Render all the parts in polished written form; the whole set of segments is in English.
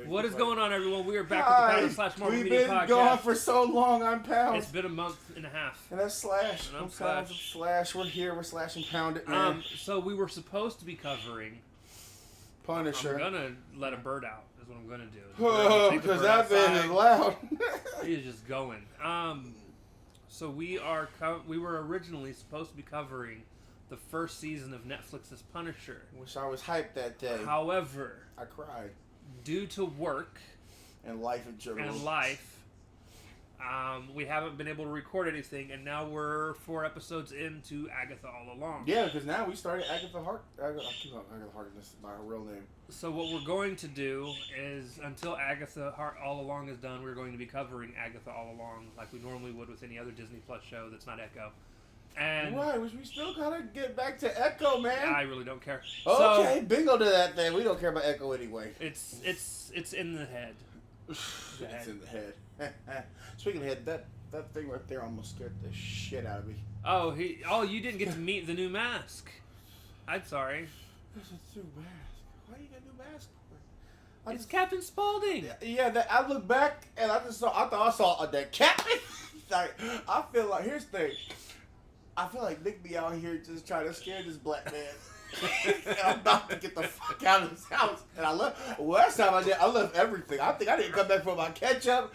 What is going on, everyone? We are back with the Pound / Marvel Media Podcast. We've been gone for so long. I'm Pound. It's been a month and a half. And that's Slash. And I'm Slash. Slash. We're here. We're slashing Pound it, man. So we were supposed to be covering Punisher. I'm gonna let a bird out. Is what I'm gonna do. Oh, because that man is loud. He is just going. So we were originally supposed to be covering the first season of Netflix's Punisher. Wish I was hyped that day. However, I cried. Due to work and life in general. We haven't been able to record anything, and now we're 4 episodes into Agatha All Along. Yeah, because now we started Agatha Hart. I keep on Agatha Hart. This is my real name. So what we're going to do is, until Agatha All Along is done, we're going to be covering Agatha All Along like we normally would with any other Disney Plus show that's not Echo. And right, which we still gotta get back to Echo, man. I really don't care. Okay, bingo to that thing. We don't care about Echo anyway. It's in the head. It's in the head. Speaking of head, that thing right there almost scared the shit out of me. Oh, you didn't get to meet the new mask. I'm sorry. There's a new mask. Why you got a new mask for? It's Captain Spaulding. Yeah, I looked back and I thought I saw that Captain. Like, I feel like, here's the thing. I feel like Nick be out here just trying to scare this black man. And I'm about to get the fuck out of his house. And I left. Well, last time I did, I left everything. I think I didn't come back for my ketchup.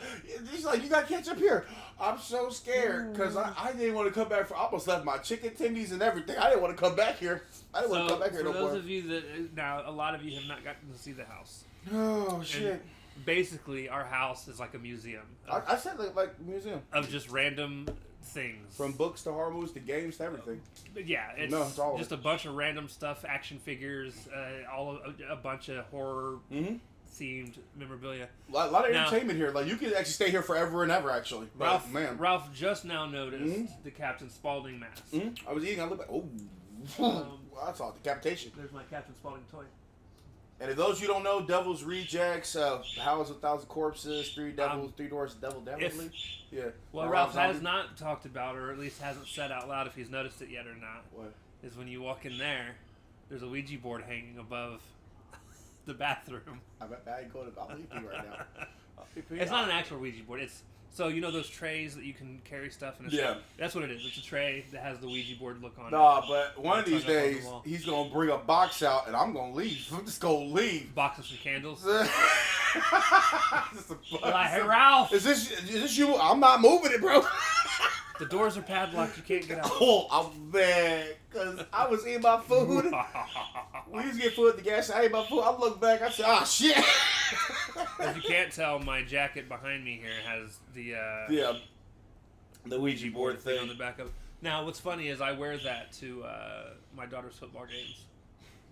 He's like, you got ketchup here. I'm so scared because I didn't want to come back. I almost left my chicken tendies and everything. I didn't want to come back here. I didn't want to come back here no more. For those of you that, now, a lot of you have not gotten to see the house. Oh, shit. And basically, our house is like a museum. I said like museum. Of just random things. From books to horror movies to games to everything. Yeah, it's just a bunch of random stuff, action figures, a bunch of horror themed memorabilia. A lot of entertainment here. Like, you could actually stay here forever and ever, actually. Ralph just now noticed the Captain Spaulding mask. I was eating, I looked back. I saw decapitation. There's my Captain Spaulding toy. And if those of you don't know, Devil's Rejects, House of 1,000 Corpses, Three Devils, Three Doors, Devil, yeah. Well, Ralph has not talked about, or at least hasn't said out loud if he's noticed it yet or not. What? Is when you walk in there's a Ouija board hanging above the bathroom. I ain't going to. I'll leave you right now. It's not an actual Ouija board. It's so you know those trays that you can carry stuff in. That's what it is. It's a tray that has the Ouija board look on it. Nah, but one of these days he's gonna bring a box out and I'm gonna leave. I'm just gonna leave. Box of some candles. Like, hey, Ralph. Is this you? I'm not moving it, bro. The doors are padlocked. You can't get out. Oh, I'm mad because I was eating my food. We used to get food at the gas station. I ate my food. I look back. I said, "Oh shit." If you can't tell, my jacket behind me here has the Ouija board thing on the back of it. Now, what's funny is I wear that to my daughter's football games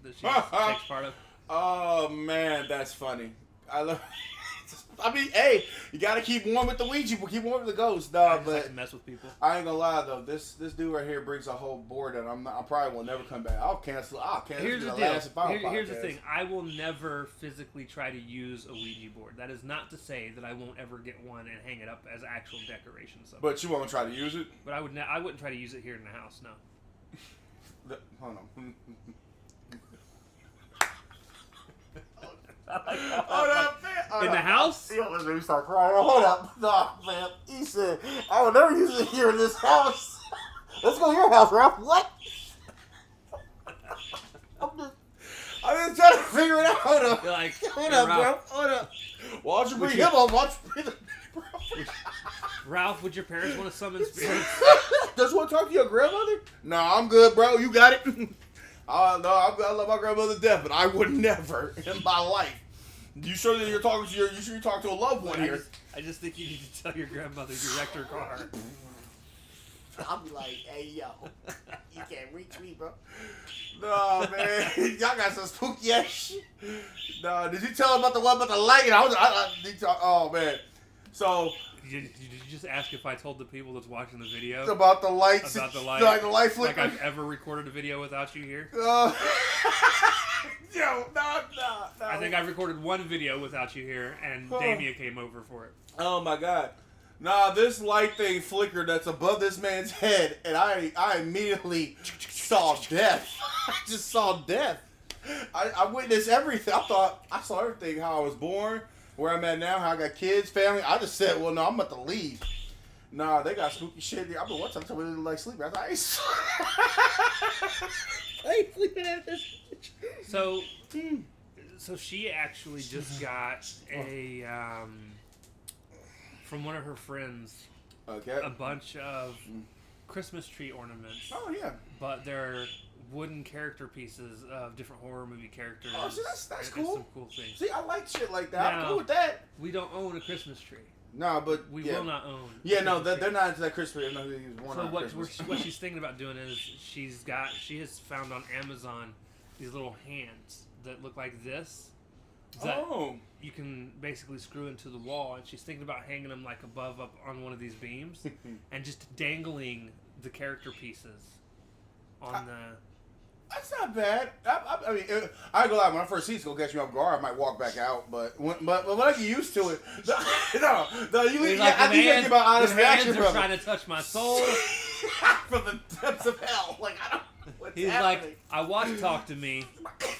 that she takes part of. Oh man, that's funny. I love. I mean, hey, you gotta keep warm with the Ouija board. Keep warm with the ghost, dog. But like to mess with people. I ain't gonna lie though. This dude right here brings a whole board, and I probably will never come back. I'll cancel. Here's the deal. Here's the thing. I will never physically try to use a Ouija board. That is not to say that I won't ever get one and hang it up as actual decoration. Somewhere. But you won't try to use it. But I wouldn't try to use it here in the house. No. Hold on. Hold up, man. In the house? Yo, let's me start crying. Hold up. No, man. He said, I would never use it here in this house. Let's go to your house, Ralph. What? I'm just trying to figure it out. Hold up. You're like, hold up, bro. Hold up. Why don't you bring him on? Why don't you bring the Ralph, would your parents want to summon spirits? Does you want to talk to your grandmother? No, I'm good, bro. You got it. I love my grandmother to death, but I would never in my life. You sure that you're talking to you sure you're talking to a loved one here? I just think you need to tell your grandmother you wrecked her car. I'll be like, hey yo, you can't reach me, bro. No man, y'all got some spooky ass shit. No, did you tell him about the one about the light? Oh man, so. Did you just ask if I told the people that's watching the video about the lights? About the light, like the light flicker. Like I've ever recorded a video without you here? No. I think I recorded one video without you here, and Damia came over for it. Oh my god. Nah, this light thing flickered that's above this man's head, and I immediately saw death. I just saw death. I witnessed everything. I saw everything. How I was born, where I'm at now, how I got kids, family. I just said, well, no, I'm about to leave. Nah, they got spooky shit. I mean, one time told me they didn't like sleeping. I was like, I ain't sleeping at this. So she actually just got a from one of her friends. Okay. A bunch of Christmas tree ornaments. Oh yeah. But they're wooden character pieces of different horror movie characters. Oh, see, that's and cool. Some cool things. See, I like shit like that. Now, I'm cool with that. We don't own a Christmas tree. No, but we will not own. Yeah, no, they're not into that Christmas. No, they use one so on Christmas. what she's thinking about doing is she has found on Amazon these little hands that look like this. That you can basically screw into the wall, and she's thinking about hanging them like above up on one of these beams, and just dangling the character pieces on the. That's not bad. I mean, I ain't gonna lie. When I first see it's gonna catch me off guard, I might walk back out. But when I get used to it, no, you. Like, I think get my honest reaction from from trying to touch my soul from the depths of hell. Like I don't. What's He's happening? like, I watch Talk to Me.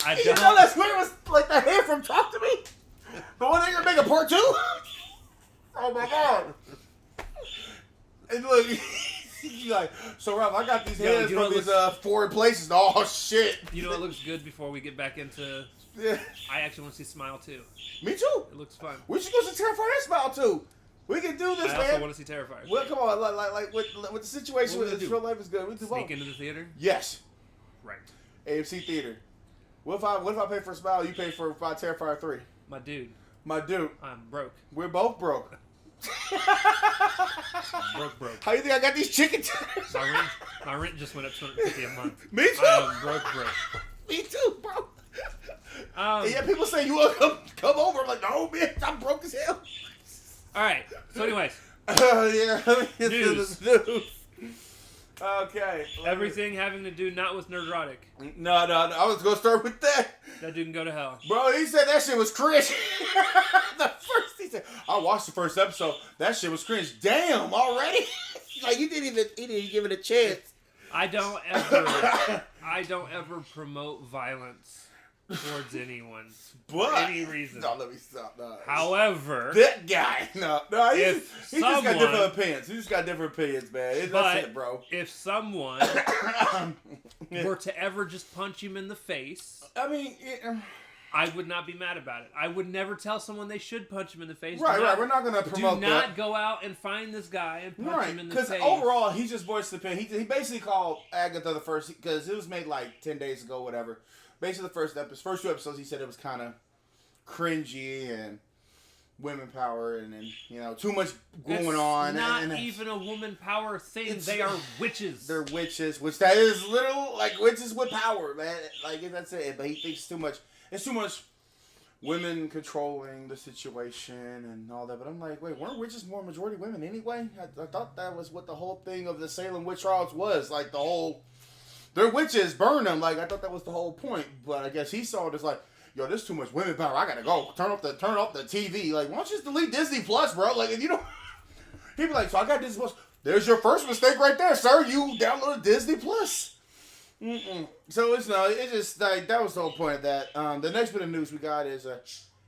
I don't. You know that's weird. Was like the hand from Talk to Me. The one that you're making part 2. Oh my god. And look. He's like, so Ralph, I got these hands from these foreign places. Oh shit! You know what looks good before we get back into? Yeah. I actually want to see Smile too. Me too. It looks fun. We should go see Terrifier and Smile too. We can do this, I man. also want to see Terrifier. Well, come on, like with the situation with real life is good. We do Sneak into the theater. Yes. Right. AMC theater. What if I pay for Smile? You pay for Terrifier 3. My dude. I'm broke. We're both broke. broke. How you think I got these chicken tenders? My rent just went up $250 a month. Me too. I'm broke. Me too, bro. And yeah, people say you want to come over. I'm like, no, bitch, I'm broke as hell. All right. So, anyways. Yeah. News. Okay. Everything having to do not with Nerdrotic. No. I was gonna start with that. That dude can go to hell. Bro, he said that shit was cringe. He said, I watched the first episode. That shit was cringe. Damn, already? Like he didn't even give it a chance. I don't ever promote violence towards anyone for any reason. No, let me stop. No. However, that guy. No, he just got different opinions. He just got different opinions, man. That's it, bro. If someone were to ever just punch him in the face, I mean, I would not be mad about it. I would never tell someone they should punch him in the face. Right. We're not going to promote that. Do not go out and find this guy and punch him in the face. Because overall, he just voiced the opinion. He basically called Agatha the first, because it was made like 10 days ago, whatever. Basically, the first 2 episodes, he said it was kind of cringy and women power and too much going on. Not even a woman power thing. They are witches. They're witches, which that is literal, like witches with power, man. Like that's it. But he thinks too much. It's too much women controlling the situation and all that. But I'm like, wait, weren't witches more majority women anyway? I thought that was what the whole thing of the Salem witch trials was. Like the whole, they're witches, burn them. Like I thought that was the whole point. But I guess he saw it as like, yo, there's too much women power. I gotta go. Turn off the TV. Like, why don't you just delete Disney Plus, bro? Like, if you don't, he'd be like, so I got Disney Plus. There's your first mistake right there, sir. You downloaded Disney Plus. So it's just like that was the whole point of that. The next bit of news we got is,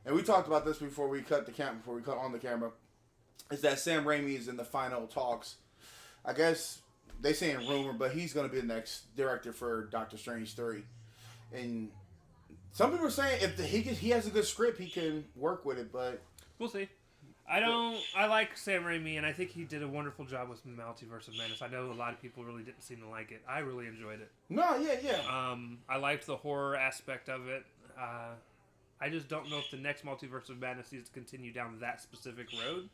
and we talked about this before we cut on the camera, is that Sam Raimi is in the final talks. I guess they saying rumor, but he's gonna be the next director for Doctor Strange 3, and some people are saying if he has a good script, he can work with it, but we'll see. I like Sam Raimi, and I think he did a wonderful job with Multiverse of Madness. I know a lot of people really didn't seem to like it. I really enjoyed it. No, yeah. I liked the horror aspect of it. I just don't know if the next Multiverse of Madness needs to continue down that specific road.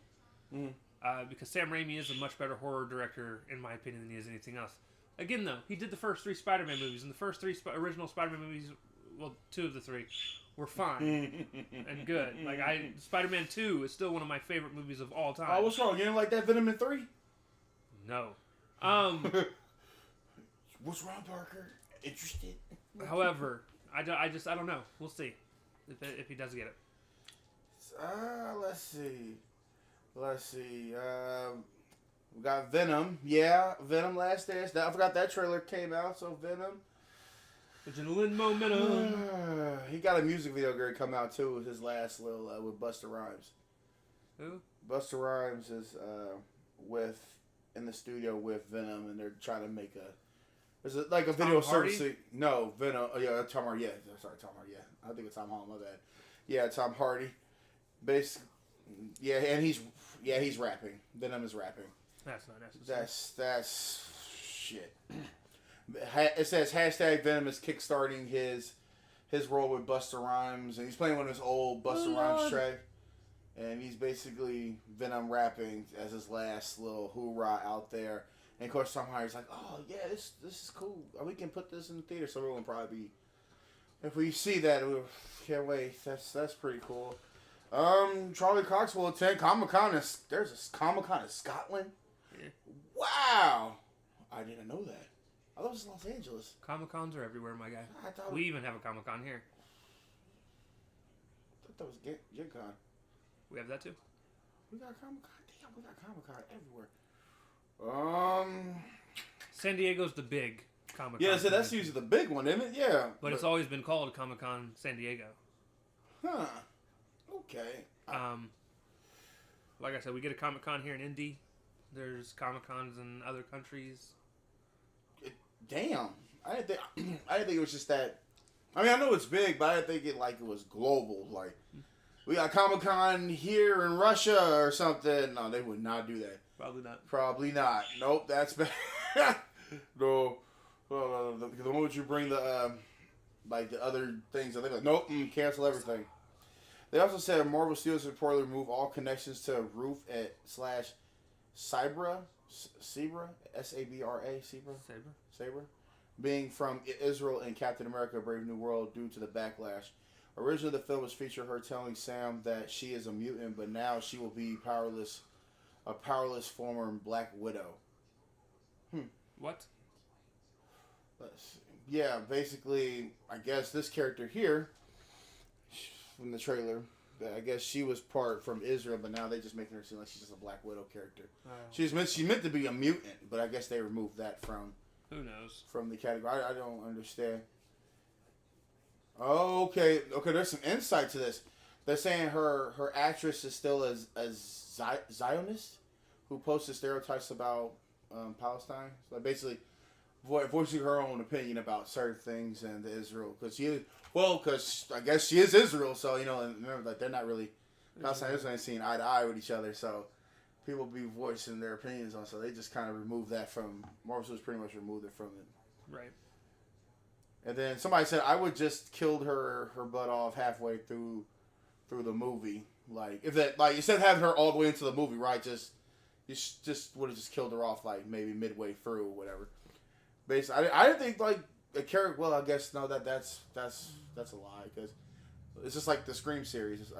Because Sam Raimi is a much better horror director, in my opinion, than he is anything else. Again, though, he did the first 3 Spider-Man movies, and the first 3 original Spider-Man movies, well, 2 of the 3, were fine and good. Like Spider-Man 2 is still one of my favorite movies of all time. Oh, what's wrong? You didn't like that Venom in 3? No. What's wrong, Parker? Interested? However, I don't know. We'll see if he does get it. Let's see. We got Venom. Yeah, Venom Last Dance. I forgot that trailer came out. So Venom. Adrenaline momentum. He got a music video going to come out too with his last little with Busta Rhymes. Who? Busta Rhymes is in the studio with Venom, and they're trying to make there's like a video service. No, Venom. Oh, yeah, Tom Hardy. Yeah, sorry, Tom Hardy. Yeah, I think it's Tom Holland. My bad. Yeah, Tom Hardy. Basically, yeah, and he's rapping. Venom is rapping. That's not necessary. That's shit. It says hashtag Venom is kickstarting his role with Busta Rhymes, and he's playing one of his old Busta Rhymes track, and he's basically Venom rapping as his last little hoorah out there. And of course, Tom Hardy's like, "Oh yeah, this is cool. We can put this in the theater." So we'll probably be, if we see that, we can't wait. That's pretty cool. Charlie Cox will attend Comic-Con. There's a Comic-Con in Scotland. Yeah. Wow, I didn't know that. I thought it was Los Angeles. Comic-Cons are everywhere, my guy. We even have a Comic-Con here. I thought that was Gen Con. We have that too. We got Comic-Con. Damn, we got Comic-Con everywhere. San Diego's the big Comic-Con. Yeah, so that's usually the big one, isn't it? Yeah. But it's always been called Comic-Con San Diego. Huh. Okay. Like I said, we get a Comic-Con here in Indy. There's Comic-Cons in other countries. Damn. I didn't think it was just that. I mean, I know it's big, but I didn't think it was global. Like, we got Comic-Con here in Russia or something. No, they would not do that. Probably not. Nope, that's bad. No. The moment you bring the other things, they're like, nope, cancel everything. They also said Marvel Studios reportedly remove all connections to Roof at /Sabra, S-A-B-R-A, Sabra, being from Israel and Captain America: Brave New World due to the backlash. Originally, the film was featured her telling Sam that she is a mutant, but now she will be a powerless former Black Widow. What? Yeah, basically, I guess this character here, from the trailer, I guess she was part from Israel, but now they just making her seem like she's just a Black Widow character. Oh. She's meant to be a mutant, but I guess they removed that from... Who knows? From the category. I don't understand. Oh, okay, there's some insight to this. They're saying her actress is still a Zionist who posted stereotypes about Palestine. So basically, voicing her own opinion about certain things and Israel. Because I guess she is Israel, so, and remember, like, they're not really, Palestine and Israel ain't seeing eye to eye with each other, so people be voicing their opinions on, so they just kind of removed that from, Marvel Studios pretty much removed it from it. Right. And then somebody said, I would just killed her butt off halfway through the movie. Like, if that, like, instead of having her all the way into the movie, right, you just would have just killed her off, like, maybe midway through or whatever. Basically, I didn't think, like, a character, well, I guess, no, that's a lie, because it's just like the Scream series.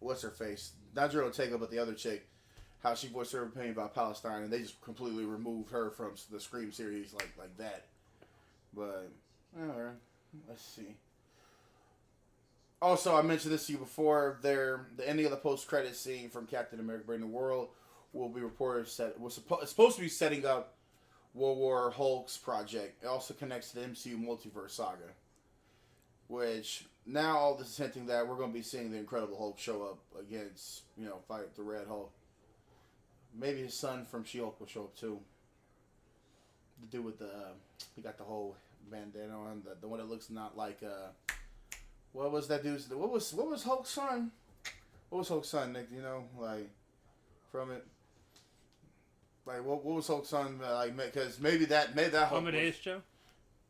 What's her face? Not Jill Ortega, but the other chick. How she voiced her opinion about Palestine, and they just completely removed her from the Scream series like that. But, alright, let's see. Also, I mentioned this to you before. The ending of the post-credit scene from Captain America: Brave New World will be reported. It's supposed to be setting up World War Hulk's project. It also connects to the MCU multiverse saga, which now all this is hinting that we're going to be seeing the Incredible Hulk show up against, fight the Red Hulk. Maybe his son from She-Hulk will show up too. The dude with he got the whole bandana on, the one that looks not like what was that dude's? What was Hulk's son? What was Hulk's son, Nick? Like from it. Like what was Hulk's son like? Because maybe that Hulk. Amadeus Cho?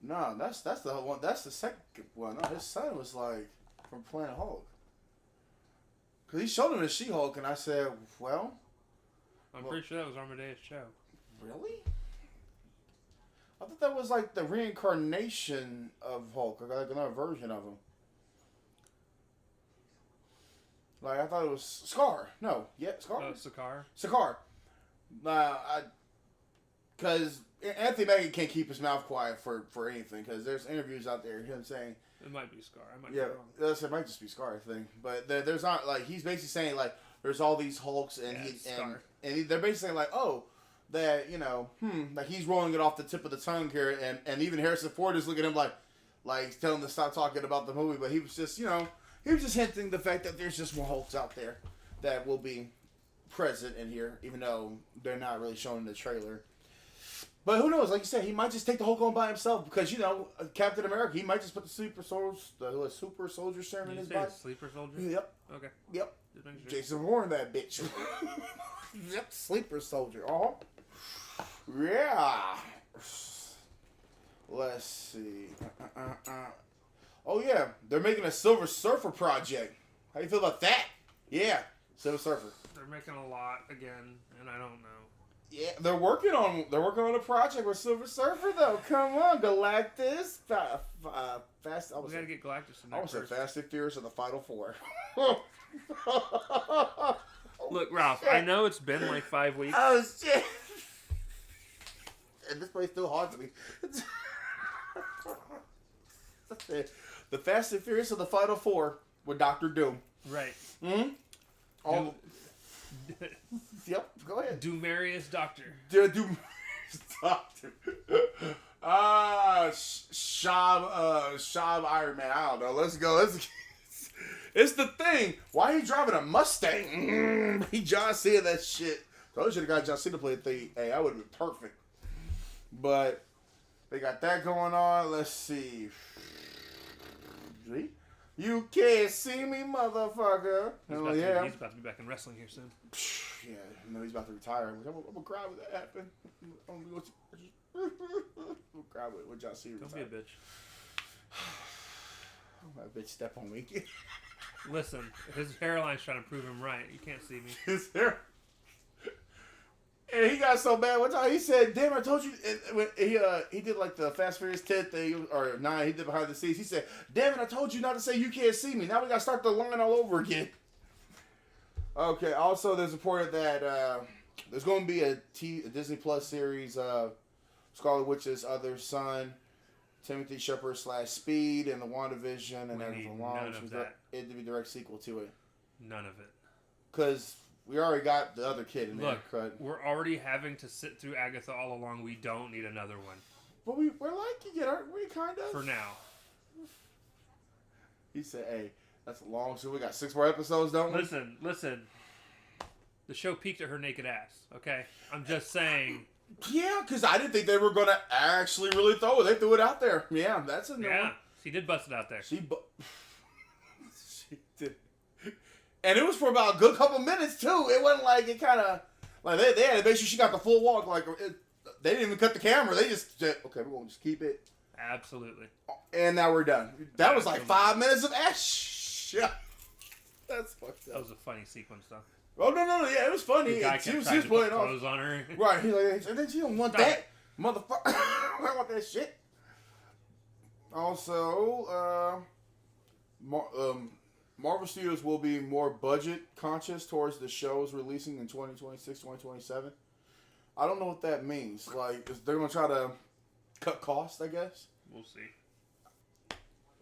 No, that's the one. That's the second one. No, his son was like from playing Hulk. Cause he showed him the She-Hulk, and I said, well. I'm pretty sure that was Amadeus Cho. Really? I thought that was like the reincarnation of Hulk, or like another version of him. Like, I thought it was Scar. No, yeah, Scar. Oh, Sakaar. Sakaar. Because Anthony Mackie can't keep his mouth quiet for anything, because there's interviews out there him saying... It might be Scar. I might be wrong. It might just be Scar, I think. But there's not, like, he's basically saying, like, there's all these Hulks, and they're basically saying, like, oh, that, like he's rolling it off the tip of the tongue here, and even Harrison Ford is looking at him like telling him to stop talking about the movie, but he was just, he was just hinting the fact that there's just more Hulks out there that will be present in here, even though they're not really shown in the trailer. But who knows? Like you said, he might just take the Hulk on by himself because, Captain America, he might just put the super soldier serum in his body. Sleeper soldier? Yep. Okay. Yep. Sure. Jason Bourne, that bitch. Yep, sleeper soldier. Yeah. Let's see. Oh, yeah. They're making a Silver Surfer project. How you feel about that? Yeah. Silver Surfer. They're making a lot again, and I don't know. Yeah, they're working on a project with Silver Surfer though. Come on, Galactus, Fast. We gotta get Galactus in there. I almost said Fast and Furious of the Final Four. Look, Ralph, I know it's been like 5 weeks. Oh shit! And this place still haunts me. The Fast and Furious of the Final Four with Doctor Doom. Right. Hmm. Yep, go ahead. Doomarius Doctor. Doomarius Doctor. Shab Iron Man. I don't know. Let's go. It's the Thing. Why are you driving a Mustang? He John Cena that shit. So I should have got John Cena to play the Thing. Hey, that would have been perfect. But they got that going on. Let's see. You can't see me, motherfucker. He's He's about to be back in wrestling here soon. Yeah, he's about to retire. I'm gonna cry when that happened. I'm gonna cry when John Cena Don't retired. be a bitch. That bitch step on me. Listen, his hairline's trying to prove him right. You can't see me. His hair. And he got so bad one time. He said, "Damn, I told you." And when he did like the Fast Furious 10 thing or 9. He did behind the scenes. He said, "Damn it, I told you not to say you can't see me. Now we gotta start the line all over again." Okay. Also, there's reported that there's going to be a Disney Plus series, Scarlet Witch's other son, Timothy Shepard / Speed, and the WandaVision and everything along. It'd be a direct sequel to it. None of it. Because we already got the other kid in there. Look, we're already having to sit through Agatha All Along. We don't need another one. But we're liking it, aren't we? Kind of. For now. He said, "Hey, that's long. So we got 6 more episodes, don't we?" Listen. The show peaked at her naked ass. Okay, I'm just saying. Yeah, because I didn't think they were gonna actually really throw it. They threw it out there. Yeah, that's a new one. She did bust it out there. She did. And it was for about a good couple minutes, too. It wasn't like it kind of... Like, they had to make sure she got the full walk. Like, they didn't even cut the camera. They just okay, we're going to just keep it. Absolutely. And now we're done. That was like 5 minutes of action. That's fucked up. That was a funny sequence, though. Oh, no. Yeah, it was funny. The guy She kept was trying to playing put off. clothes on her. Right. He's like, and then she don't want that. Motherfucker. I don't want that shit. Also, Marvel Studios will be more budget conscious towards the shows releasing in 2026, 2027. I don't know what that means. Like, they're going to try to cut costs, I guess. We'll see.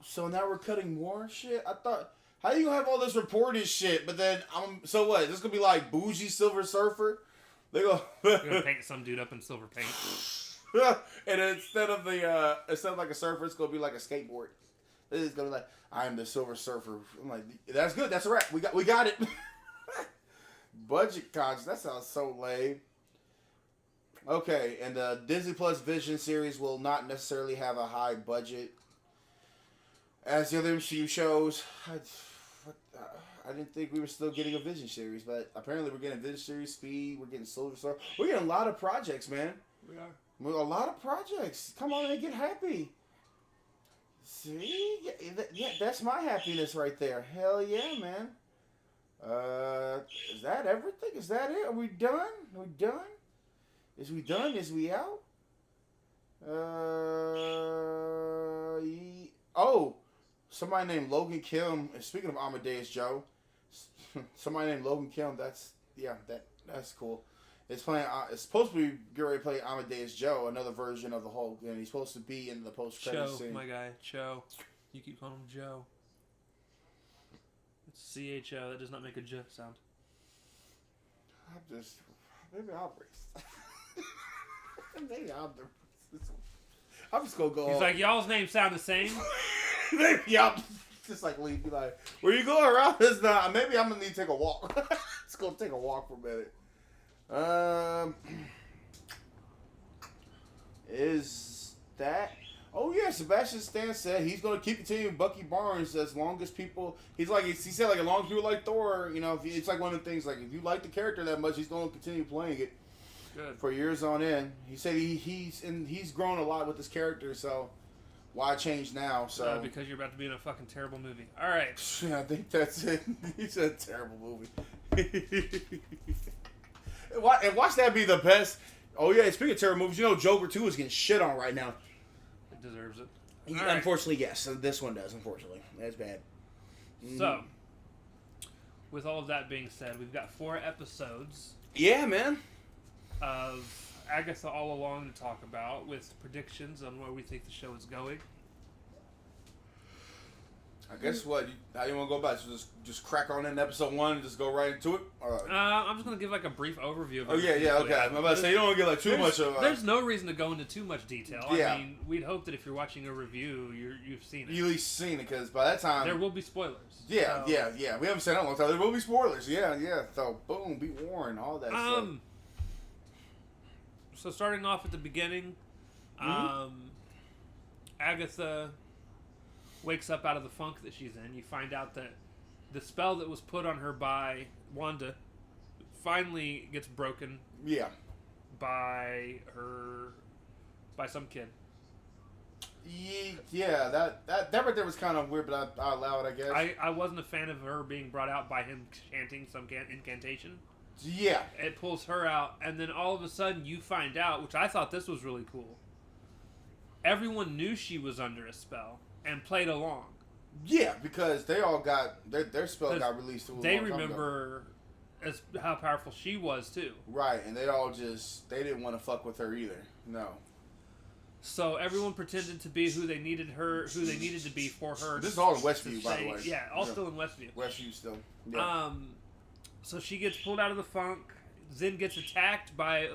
So now we're cutting more shit? I thought... How you gonna have all this reported shit, but then so what? This gonna be like bougie Silver Surfer? They're gonna paint some dude up in silver paint. And instead of like a surfer, it's gonna be like a skateboard. It's gonna be like, "I'm the Silver Surfer." I'm like, that's good. That's a wrap. We got it. Budget conscious. That sounds so lame. Okay, and the Disney Plus Vision series will not necessarily have a high budget as the other MCU shows. I didn't think we were still getting a Vision series, but apparently we're getting Vision series, Speed, we're getting Silver Surfer. We're getting a lot of projects, man. We are. A lot of projects. Come on and get happy. See? Yeah, that's my happiness right there. Hell yeah, man. Is that everything? Is that it? Are we done? Are we done? Is we done? Is we out? Oh! Somebody named Logan Kim. Speaking of Amadeus Joe, somebody named Logan Kim. That's cool. It's playing. It's supposed to be getting ready to play Amadeus Joe, another version of the Hulk, and he's supposed to be in the post-credit scene. My guy, Cho. You keep calling him Joe. It's CHO. That does not make a J sound. Maybe I'll race. Maybe I'm just gonna go. He's like, y'all's names sound the same. Maybe I'm just like leave. Be like, where you going, Rob? It's not. Maybe I'm gonna need to take a walk. Let's go take a walk for a minute. Is that? Oh yeah, Sebastian Stan said he's gonna keep continuing Bucky Barnes as long as people. He said like as long as people like Thor, you know, it's like one of the things like if you like the character that much, he's gonna continue playing it. Good. For years on end. He said he's grown a lot with his character, so why change now? So because you're about to be in a fucking terrible movie. All right. I think that's it. He said a terrible movie. And watch that be the best. Oh yeah, speaking of terrible movies, you know Joker 2 is getting shit on right now. It deserves it. Unfortunately, yes. This one does. Unfortunately, that's bad. So, with all of that being said, we've got 4 episodes. Yeah, man. Of Agatha All Along to talk about with predictions on where we think the show is going. I guess how you want to go about it? So just crack on in episode 1 and just go right into it? I'm just going to give like a brief overview of it. Yeah, okay. I'm about to say you don't want to get like too much of There's no reason to go into too much detail. Yeah. I mean, we'd hope that if you're watching a review, you've seen it. You at least seen it, because by that time... There will be spoilers. Yeah. We haven't said that in a long time. There will be spoilers. Yeah. So, boom, be warned, all that stuff. So starting off at the beginning, Agatha wakes up out of the funk that she's in. You find out that the spell that was put on her by Wanda finally gets broken. Yeah. By some kid. Yeah, that right there was kind of weird, but I allow it, I guess. I wasn't a fan of her being brought out by him chanting some incantation. Yeah. It pulls her out, and then all of a sudden you find out, which I thought this was really cool. Everyone knew she was under a spell and played along. Yeah, because they all got their spell got released. They remember as how powerful she was too. Right, and they didn't want to fuck with her either. No. So everyone pretended to be who they needed to be for her. This is all in Westview, by the way. Yeah, still in Westview. Westview still. Yeah. So she gets pulled out of the funk, then gets attacked by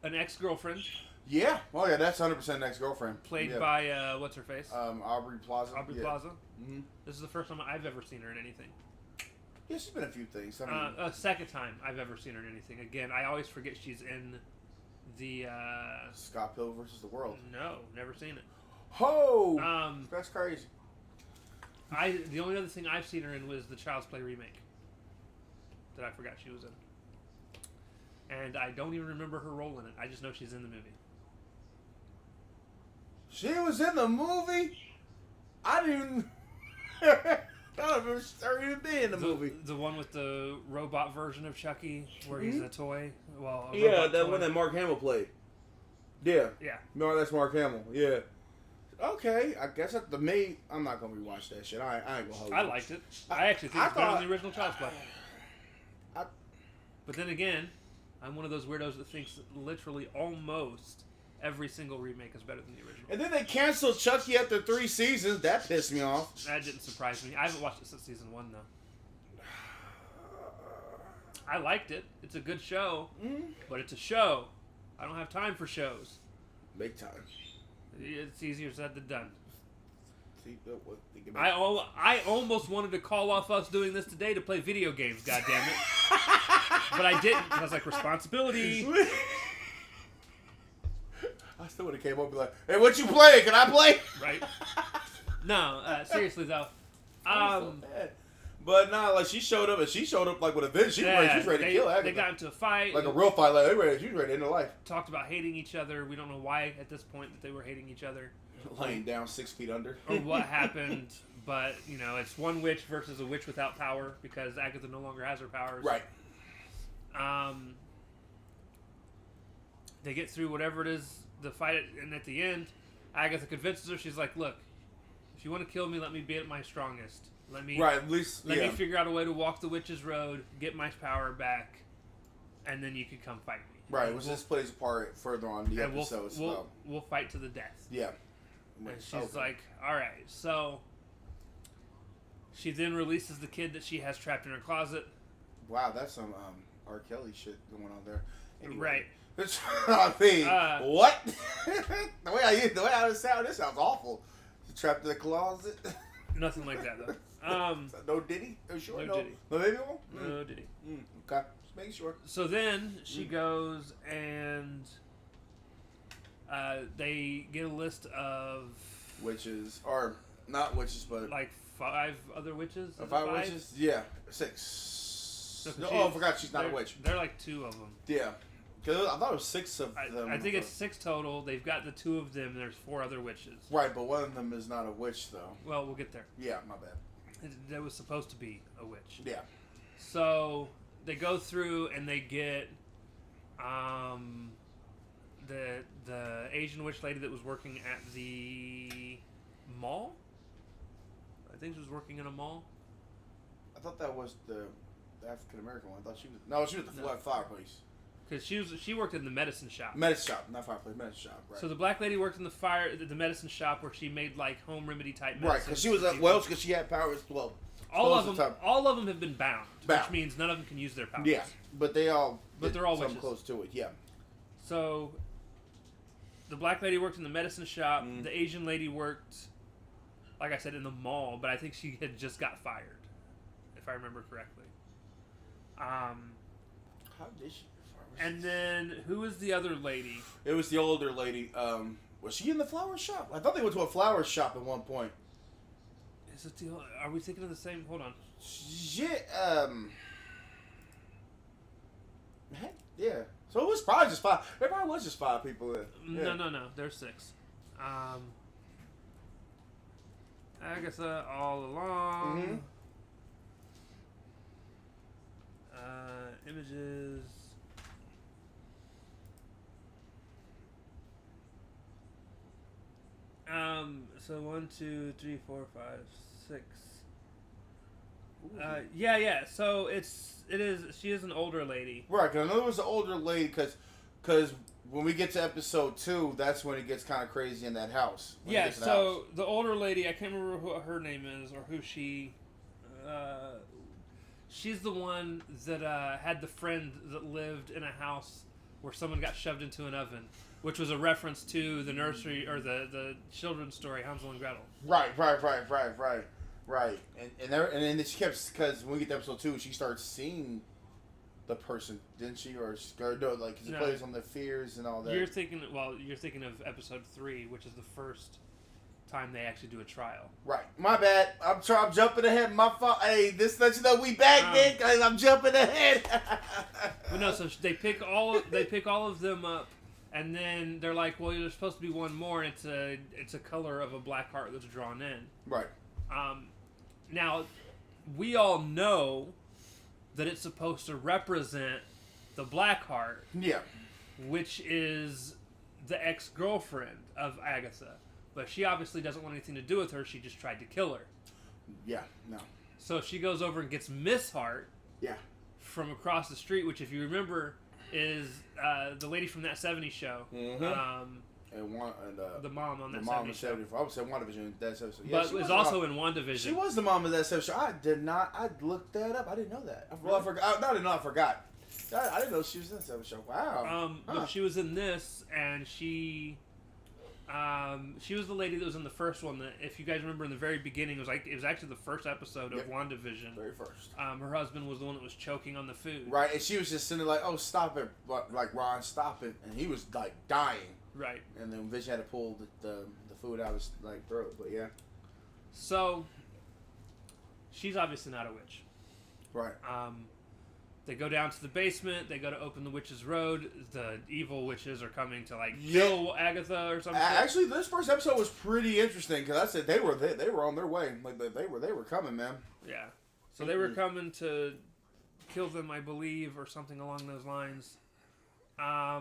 an ex-girlfriend. Yeah. Oh, yeah, that's 100% ex-girlfriend. Played by, what's her face? Aubrey Plaza. Plaza. Mm-hmm. This is the first time I've ever seen her in anything. Yeah, she's been in a few things. Second time I've ever seen her in anything. Again, I always forget she's in the... Scott Pilgrim versus the World. No, never seen it. Oh! That's crazy. The only other thing I've seen her in was the Child's Play remake. That I forgot she was in. And I don't even remember her role in it. I just know she's in the movie. She was in the movie? I didn't remember her even being in the movie. The one with the robot version of Chucky, where he's a toy? Well, that toy. one that Mark Hamill played. Yeah. Yeah. No, that's Mark Hamill. Yeah. Okay, I guess that's I'm not going to rewatch that shit. I ain't going to hold it. I liked it. I actually think it's better than the original Child's Play. But then again, I'm one of those weirdos that thinks that literally almost every single remake is better than the original. And then they canceled Chucky after 3 seasons. That pissed me off. That didn't surprise me. I haven't watched it since season 1, though. I liked it. It's a good show. But it's a show. I don't have time for shows. Big time. It's easier said than done. I almost wanted to call off us doing this today to play video games, goddammit. But I didn't, because I was like, responsibility. I still would have came up and be like, hey, what you play? Can I play? Right. No, seriously though. So bad. But nah, like she showed up like with a vision. She's ready to kill Agatha. They got into a fight. Like a real fight. Like she's ready to end her life. Talked about hating each other. We don't know why at this point that they were hating each other. Laying down 6 feet under. Or what happened, but it's one witch versus a witch without power because Agatha no longer has her powers. Right. They get through whatever it is, the fight, and at the end, Agatha convinces her. She's like, "Look, if you want to kill me, let me be at my strongest. Let me me figure out a way to walk the witch's road, get my power back, and then you could come fight me." Right, which this plays a part further on the episode. We'll fight to the death. Yeah. And she's like, all right. So she then releases the kid that she has trapped in her closet. Wow, that's some R. Kelly shit going on there. Anyway. Right. I mean, what? the way I sound, this sounds awful. Trapped in the closet. Nothing like that though. No Diddy? No sure. No Diddy. No baby one? No Diddy. Okay, just making sure. So then she goes and they get a list of witches, or not witches, but like 5 other witches. 5 witches? Yeah, 6. No, I forgot she's not a witch. They're like 2 of them. Yeah, because I thought it was 6 of them. I think it's 6 total. They've got the 2 of them. And there's 4 other witches. Right, but one of them is not a witch though. Well, we'll get there. Yeah, my bad. That was supposed to be a witch. Yeah. So they go through and they get the Asian witch lady that was working at the mall. I think she was working in a mall. I thought that was the African American one. I thought she was at the fireplace. Because she worked in the medicine shop. Medicine shop, not fireplace. Medicine shop. Right. So the black lady worked in the medicine shop where she made like home remedy type medicine. Right, because she was because she had powers. Well, all of them have been bound, which means none of them can use their powers. Yeah, but they're all witches. Close to it. Yeah. So the black lady worked in the medicine shop. The Asian lady worked, like I said, in the mall, but I think she had just got fired, if I remember correctly. How did she? And then who was the other lady? It was the older lady. Was she in the flower shop? I thought they went to a flower shop at one point. Is it the? Are we thinking of the same? Hold on. Shit. Yeah. So it was probably just 5. There probably was just 5 people in. Yeah. No. There's 6. Agatha All Along. Images. So 1, 2, 3, 4, 5, 6. Yeah. So she is an older lady. Right, because I know it was an older lady because when we get to episode 2, that's when it gets kind of crazy in that house. Yeah, so the older lady, I can't remember what her name is or who she... she's the one that had the friend that lived in a house where someone got shoved into an oven, which was a reference to the nursery or the children's story, Hansel and Gretel. Right. And then she kept, because when we get to episode 2, she starts seeing the person, didn't she? Or no, like, because it plays on the fears and all that. You're thinking of episode 3, which is the first time they actually do a trial. Right. My bad. I'm jumping ahead. My fault. Hey, this lets you know we back, Nick. I'm jumping ahead. But no, so they pick all of them up, and then they're like, well, there's supposed to be one more, and it's a color of a black heart that's drawn in. Right. Now, we all know that it's supposed to represent the black heart. Yeah. Which is the ex-girlfriend of Agatha. But she obviously doesn't want anything to do with her. She just tried to kill her. Yeah, no. So she goes over and gets Miss Hart. Yeah. From across the street, which, if you remember, is the lady from that 70s show. Mm-hmm. The mom on that 70s show. I would say WandaVision. That's episode. Yeah, but was also in WandaVision. She was the mom of that show. I did not. I looked that up. I didn't know that. Well, I forgot. I forgot. I didn't know she was in that show. Wow. But she was in this, and she was the lady that was in the first one. That, if you guys remember, in the very beginning, it was actually the first episode of WandaVision. Very first. Her husband was the one that was choking on the food. Right, and she was just sitting there like, "Oh, stop it!" Like, Ron, stop it! And he was like dying. Right. And then Vision had to pull the food out of his throat. But yeah. So she's obviously not a witch. Right. They go down to the basement. They go to open the witch's road. The evil witches are coming to kill Agatha or something. Actually, this first episode was pretty interesting because I said they were on their way. Like they were coming, man. Yeah. So they were coming to kill them, I believe, or something along those lines. Hi,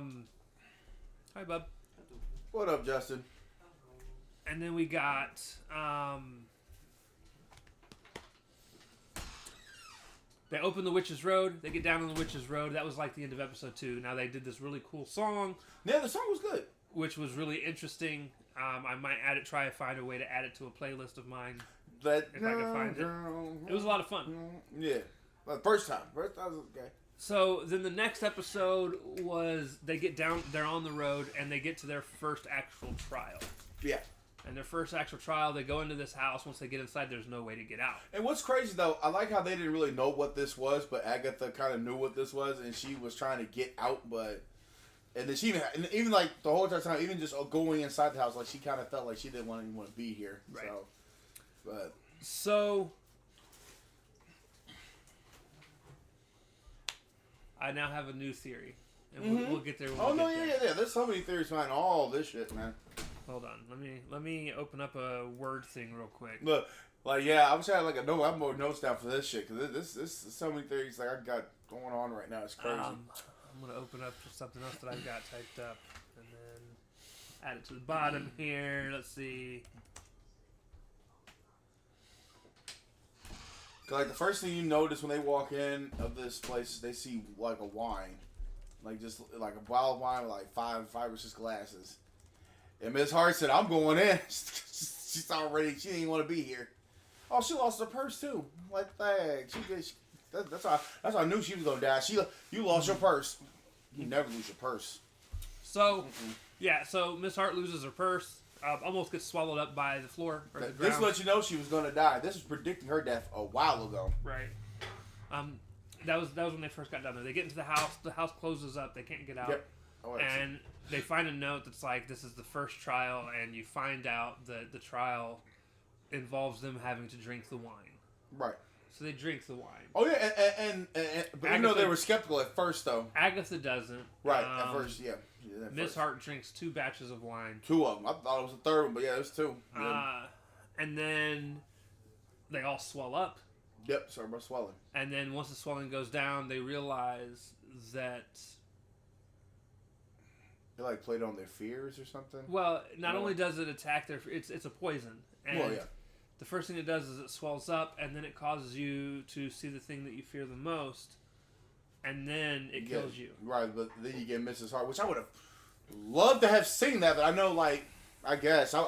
bub. What up, Justin? And then we got they open the witch's road. They get down on the witch's road. That was like the end of episode 2. Now they did this really cool song. Yeah, the song was good, which was really interesting. I might try to find a way to add it to a playlist of mine if I can find it. It was a lot of fun. Yeah, well, first time was okay. So then the next episode was they get down, they're on the road, and they get to their first actual trial. Yeah. And their first actual trial, they go into this house. Once they get inside, there's no way to get out. And what's crazy, though, I like how they didn't really know what this was, but Agatha kind of knew what this was, and she was trying to get out, but... And then she even like, the whole entire time, even just going inside the house, like, she kind of felt like she didn't even want to be here. Right. So, but... So... I now have a new theory. And we'll get there when we get there. Yeah. There's so many theories behind all this shit, man. Hold on. Let me open up a word thing real quick. Look, like, yeah, I'm trying to, like, a note. I'm more notes down for this shit, because this is so many theories, like, I got going on right now. It's crazy. I'm going to open up something else that I've got typed up, and then add it to the bottom here. Let's see. Like, the first thing you notice when they walk in of this place, they see, like, a wine. Like, just, like, a wild wine with, like, five or six glasses. And Miss Hart said, I'm going in. She's already, she didn't even want to be here. Oh, she lost her purse, too. Like, that's how I knew she was going to die. You lost your purse. You never lose your purse. So, yeah, so Miss Hart loses her purse. Almost gets swallowed up by the floor or the ground. This lets you know she was going to die. This was predicting her death a while ago. Right. That was when they first got down there. They get into the house. The house closes up. They can't get out. Yep. Oh, and they find a note that's like, this is the first trial, and you find out that the trial involves them having to drink the wine. Right. So they drink the wine. Oh, yeah, and but even though they were skeptical at first, though. Agatha doesn't. Right, at first, yeah. Miss Hart drinks 2 batches of wine. 2 of them. I thought it was a third one, but yeah, there's 2. Yeah. And then they all swell up. Yep, sorry about swelling. And then once the swelling goes down, they realize that... They, like, played on their fears or something? Well, not only does it attack their... It's a poison. And well, yeah. the first thing it does is it swells up, and then it causes you to see the thing that you fear the most, and then it kills you. Right, but then you get Mrs. Hart, which I would have loved to have seen that, but I know, like, I guess I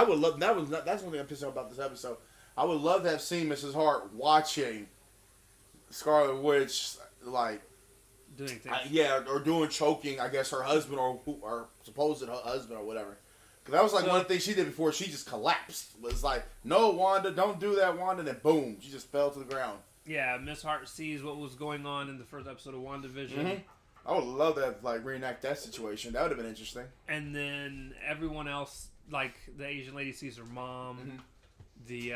would love. That's one thing I'm pissed off about this episode. I would love to have seen Mrs. Hart watching Scarlet Witch, like, doing things. Or doing choking. I guess her husband or supposed husband or whatever. Because that was like one thing she did before she just collapsed. It was like, no, Wanda, don't do that, Wanda. And then boom, she just fell to the ground. Yeah, Miss Hart sees what was going on in the first episode of WandaVision. Mm-hmm. I would love to have, like, reenact that situation. That would have been interesting. And then everyone else, like the Asian lady sees her mom. Mm-hmm. The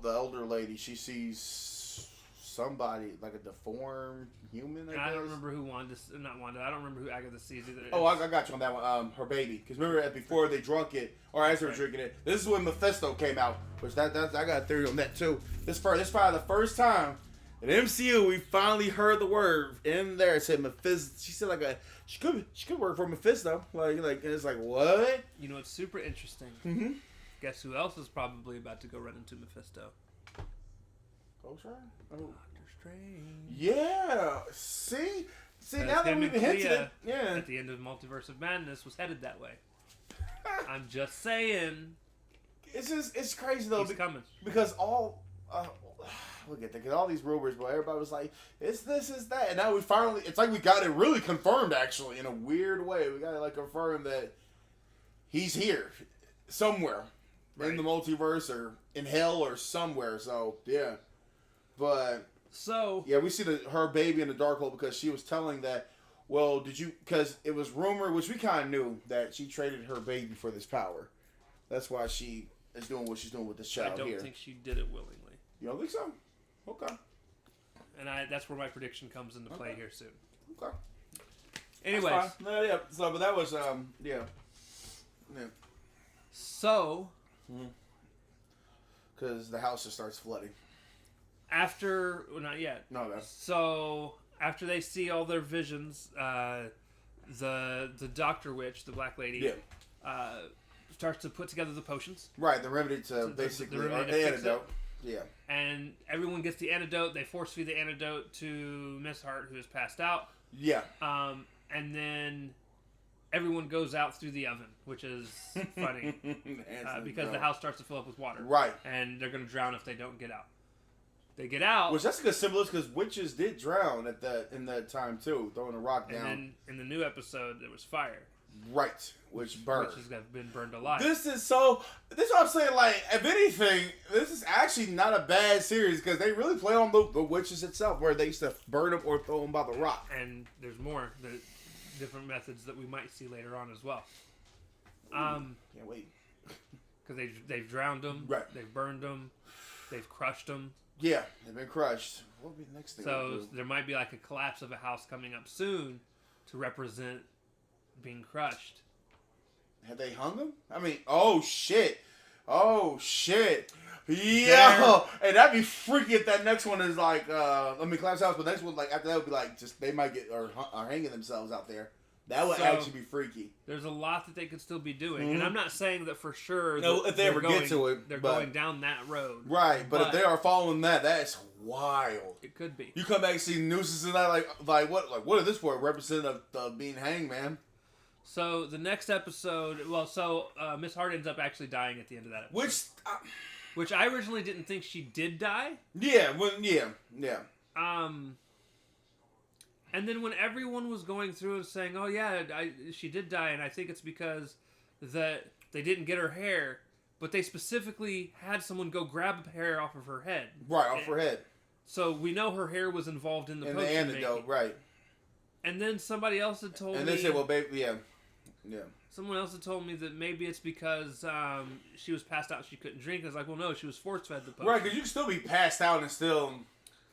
elder lady, she sees somebody, like a deformed human, I don't remember who I don't remember who Agatha sees either. Oh, I got you on that one. Her baby. Because remember, before they drunk it, or as they were drinking it, this is when Mephisto came out. Which I got a theory on that too. This probably the first time in MCU we finally heard the word in there. It said Mephisto. She said she could work for Mephisto. Like and it's like, what? You know, it's super interesting. Mm-hmm. Guess who else is probably about to go run into Mephisto? Doctor Strange. Yeah. See, now that we've hinted it. Yeah. At the end of Multiverse of Madness was headed that way. I'm just saying. It's crazy though. He's coming. Because all look at that. Because all these rumors, but everybody was like, it's this, it's that, and now we finally. It's like we got it really confirmed. Actually, in a weird way, we got it like confirmed that he's here somewhere in the multiverse or in hell or somewhere. So yeah, but. So yeah, we see her baby in the Darkhold because she was telling that. Well, because it was rumored, which we kind of knew, that she traded her baby for this power. That's why she is doing what she's doing with this child here. I don't think she did it willingly. You don't think so? Okay. And that's where my prediction comes into play here soon. Okay. Anyways. No, yeah. So, but that was yeah. So. Because the house just starts flooding. Not yet. No, that's... So, after they see all their visions, the Doctor Witch, the Black Lady, starts to put together the potions. Right, the remedy to basically... The antidote. Yeah. And everyone gets the antidote. They force feed the antidote to Miss Hart, who has passed out. Yeah. And then everyone goes out through the oven, which is funny. Because the house starts to fill up with water. Right. And they're going to drown if they don't get out. They get out. Which that's a good symbolism because witches did drown in that time too, throwing a rock down. And then in the new episode, there was fire. Right, which burned. Witches have been burned alive. This is what I'm saying. Like, if anything, this is actually not a bad series because they really play on the witches itself, where they used to burn them or throw them by the rock. And there's more, the different methods that we might see later on as well. Can't wait. Because they've drowned them, right. They've burned them, they've crushed them. Yeah, they've been crushed. What would be the next thing? So there might be like a collapse of a house coming up soon to represent being crushed. Have they hung him? I mean, oh shit. Yeah, and that'd be freaky if that next one is like, collapse house, but the next one, like, after that would be like, just, they might get, or hanging themselves out there. That would actually be freaky. There's a lot that they could still be doing, and I'm not saying that for sure. No, if they ever get to it, they're going down that road. Right, but if they are following that's wild. It could be. You come back and see nooses and that, what is this for? Representative of being hanged, man. So the next episode, Miss Hart ends up actually dying at the end of that episode. Which I originally didn't think she did die. Yeah. And then when everyone was going through and saying, "Oh yeah, she did die," and I think it's because that they didn't get her hair, but they specifically had someone go grab hair off of her head. Right, off her head. So we know her hair was involved in the potion antidote, making. right? And then somebody else had told me. And they said, "Well, baby, yeah." Someone else had told me that maybe it's because she was passed out, and she couldn't drink. I was like, "Well, no, she was force fed the potion." Right, because you can still be passed out and still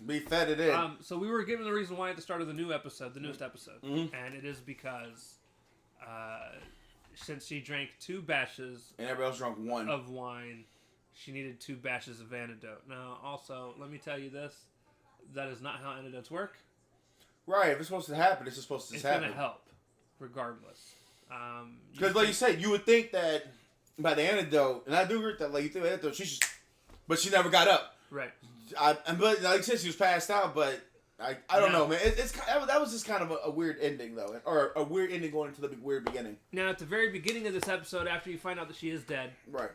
be fed it in. So we were given the reason why at the start of the newest episode, and it is because since she drank 2 batches and everybody else drank 1 of wine, she needed 2 batches of antidote. Now, also, let me tell you this: that is not how antidotes work. Right, if it's supposed to happen, it's just supposed to happen. It's going to help, regardless. Because, like you said, you would think that by the antidote, and I do agree with that. Like you think antidote, but she never got up. Right. But like you said, she was passed out. But I don't know, man. That was just kind of a weird ending, though, or a weird ending going into the weird beginning. Now, at the very beginning of this episode, after you find out that she is dead, right,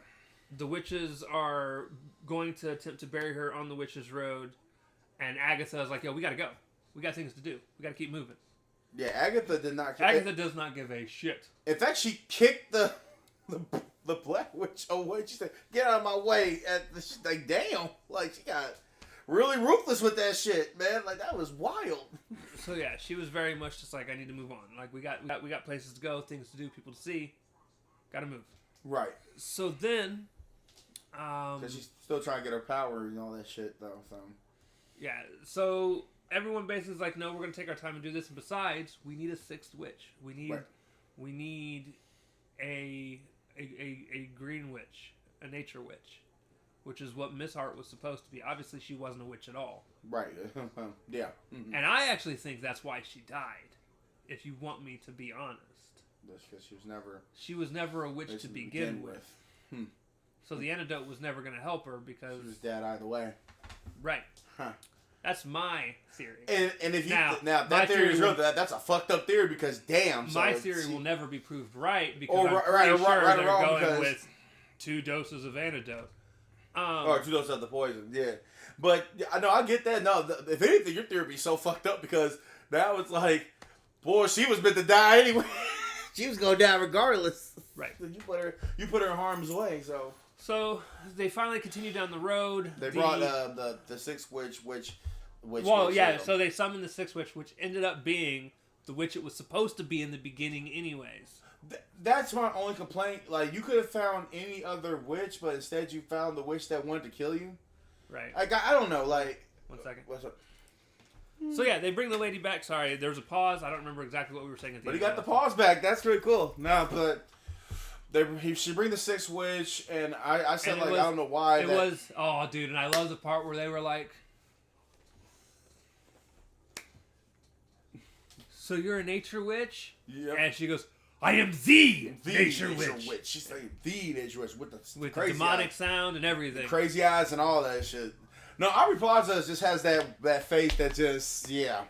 the witches are going to attempt to bury her on the witches' road, and Agatha is like, "Yo, we gotta go. We got things to do. We gotta keep moving." Yeah, Agatha did not. Agatha does not give a shit. In fact, she kicked the black witch away. She said, "Get out of my way!" Like, damn, like she got really ruthless with that shit, man. Like that was wild. So yeah, she was very much just like, "I need to move on. Like we got places to go, things to do, people to see. Gotta move." Right. So then, because she's still trying to get her power and all that shit, though. So yeah, so. Everyone basically is like, no, we're going to take our time and do this. And besides, we need a 6th witch. We need a green witch, a nature witch, which is what Miss Hart was supposed to be. Obviously, she wasn't a witch at all. Right. Yeah. Mm-hmm. And I actually think that's why she died, if you want me to be honest. That's because she was never a witch to begin with. So the antidote was never going to help her because... She was dead either way. Right. Huh. That's my theory. And if you now that theory is real, that's a fucked up theory because damn. My theory will never be proved right because they're going with 2 doses of antidote. Or 2 doses of the poison, yeah. But I get that. No, if anything, your theory would be so fucked up because now it's like, boy, she was meant to die anyway. She was gonna die regardless. Right. You put her in harm's way, so. So they finally continue down the road. They brought the 6th witch. So they summoned the 6th witch, which ended up being the witch it was supposed to be in the beginning anyways. That's my only complaint. Like, you could have found any other witch, but instead you found the witch that wanted to kill you. Right. I don't know, like... 1 second. What's up? So yeah, they bring the lady back. Sorry, there was a pause. I don't remember exactly what we were saying at the end. But he got the pause back. That's pretty cool. No, but... She bring the 6th witch, and I said, I don't know why. Oh, dude, and I love the part where they were like, "So you're a nature witch?" Yep. And she goes, "I am the nature witch." She's saying the nature witch with the crazy demonic sound and everything. Crazy eyes and all that shit. No, Aubrey Plaza just has that face that just, yeah.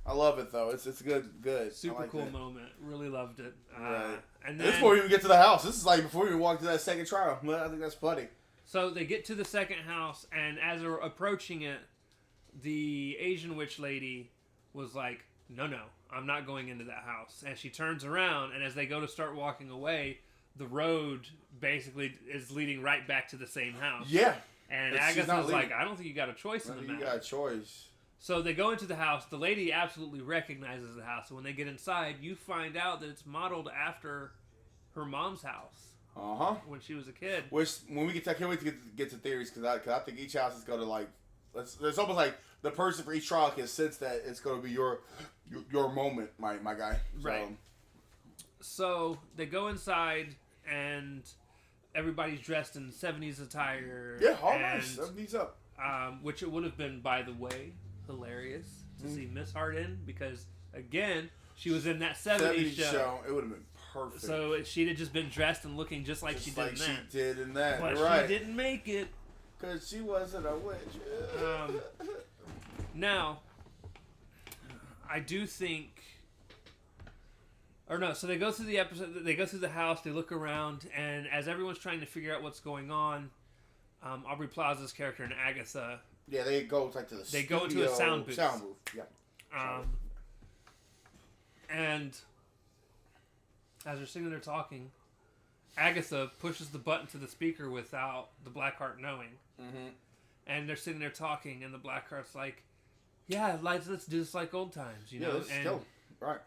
I love it, though. It's good. Super cool moment. Really loved it. Right. And then, this before we even get to the house. This is like before we even walk to that second trial. I think that's funny. So they get to the second house, and as they're approaching it, the Asian witch lady was like, no, I'm not going into that house. And she turns around, and as they go to start walking away, the road basically is leading right back to the same house. Yeah. And Agatha's like, I don't think you got a choice in the matter. You got a choice. So they go into the house. The lady absolutely recognizes the house. So when they get inside, you find out that it's modeled after her mom's house. When she was a kid. Which, when we get to, I can't wait to get to theories, because I think each house is going to, like, it's almost like the person for each trial can sense that it's going to be your moment, my guy. So. Right. So they go inside, and everybody's dressed in 70s attire. Yeah, all nice. 70s up. Which it would have been, by the way, hilarious to see Miss Hart in, because, again, she was in that 70s show. It would have been perfect. So she'd have just been dressed and looking just like she did in that. She did in that. But right. She didn't make it. Because she wasn't a witch. Now, I do think... Or no, so they go through the episode, they go through the house, they look around, and as everyone's trying to figure out what's going on, Aubrey Plaza's character and Agatha... Yeah, they go like to the They go into a sound booth. Yeah. And as they're sitting there talking, Agatha pushes the button to the speaker without the Blackheart knowing. Mm-hmm. And they're sitting there talking, and the Blackheart's like, yeah, let's do this like old times, you know? Let's kill them. Right.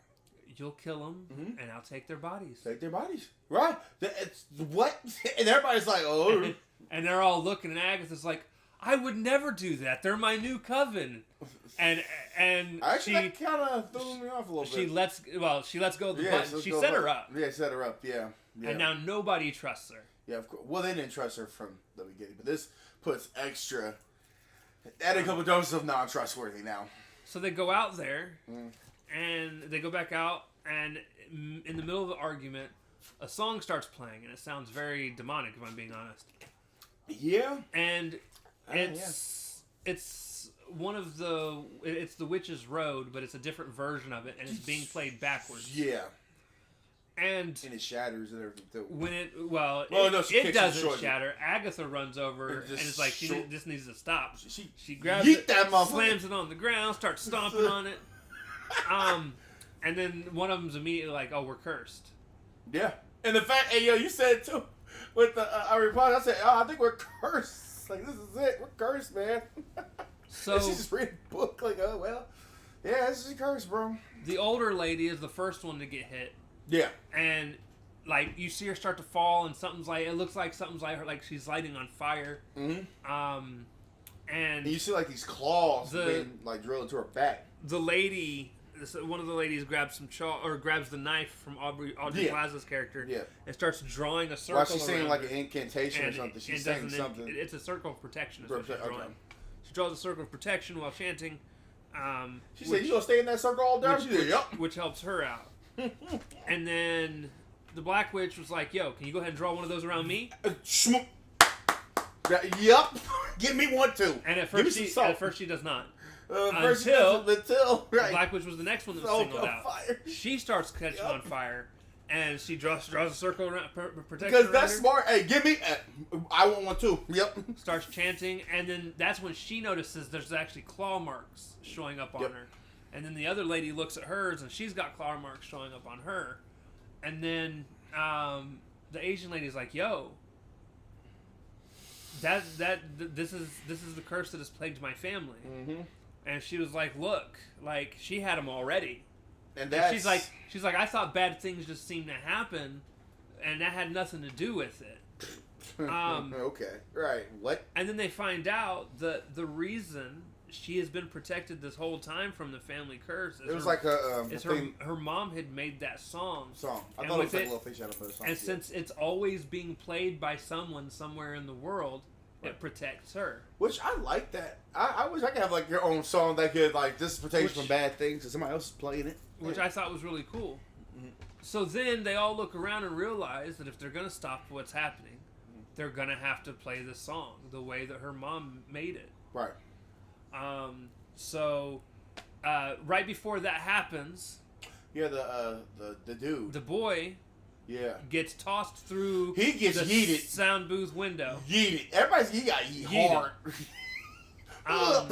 You'll kill them, and I'll take their bodies. Take their bodies. Right. It's, what? And everybody's like, oh. And they're all looking, and Agatha's like, I would never do that. They're my new coven. And actually, that kind of threw me off a little bit. She lets go of the button. She set her up. Yeah, set her up. Yeah. And now nobody trusts her. Yeah, of course. Well, they didn't trust her from the beginning, but this puts extra, add a couple doses of non-trustworthy now. So they go out there, and they go back out, and in the middle of the argument, a song starts playing, and it sounds very demonic, if I'm being honest. Yeah. And it's one of the, it's the Witch's Road, but it's a different version of it, and it's being played backwards. Yeah. And it shatters and everything too. When it doesn't shatter. Agatha runs over and it's like this needs to stop. She grabs it, slams it on the ground, starts stomping on it. And then one of them's immediately like, "Oh, we're cursed." Yeah, and the fact, you said it too. With the I replied, I said, "Oh, I think we're cursed. Like this is it. We're cursed, man." So she's just reading a book, like, "Oh well, yeah, this is a curse, bro." The older lady is the first one to get hit. Yeah. And, like, you see her start to fall, and it looks like something's like her, like she's lighting on fire. Mm-hmm. And you see, like, these claws being, like, drilled into her back. The lady, one of the ladies grabs grabs the knife from Aubrey Plaza's character, and starts drawing a circle. While she's saying, like, an incantation or something. She's saying something. It's a circle of protection, is what she's drawing. Okay. She draws a circle of protection while chanting. She said, "You gonna stay in that circle all day?" Which helps her out. And then the Black Witch was like, "Yo, can you go ahead and draw one of those around me?" Yup. Give me one too. And at first she does not. Until the Black Witch was the next one that was singled out. Fire. She starts catching on fire, and she draws a circle around protection. Because that's smart. Hey, give me. I want one too. Yep. Starts chanting, and then that's when she notices there's actually claw marks showing up on her. And then the other lady looks at hers, and she's got claw marks showing up on her. And then the Asian lady's like, "Yo, this is the curse that has plagued my family." Mm-hmm. And she was like, "Look, like she had them already." And she's like, "I thought bad things just seemed to happen, and that had nothing to do with it." Okay, right. What? And then they find out that the reason she has been protected this whole time from the family curse. It was like her mom had made that song. I thought it was like a little fish out of a song. And since it's always being played by someone somewhere in the world, it protects her. Which I like that. I wish I could have like your own song that could like this protects from bad things and somebody else is playing it. Which I thought was really cool. Mm-hmm. So then they all look around and realize that if they're going to stop what's happening, they're going to have to play this song the way that her mom made it. Right. So, right before that happens, the dude, the boy, gets tossed through. He gets yeeted sound booth window. Yeeted. He got yeeted hard.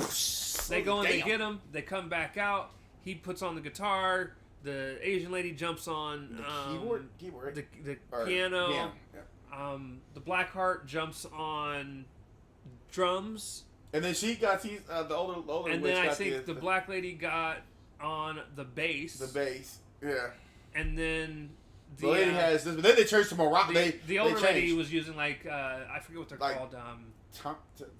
They go and they get him. They come back out. He puts on the guitar. The Asian lady jumps on the piano. Yeah. The Blackheart jumps on drums. And then she got the older and witch then I got think the black lady got on the bass. The bass, yeah. And then the lady has this, but then they changed to Morocco. The older lady was using I forget what they're called.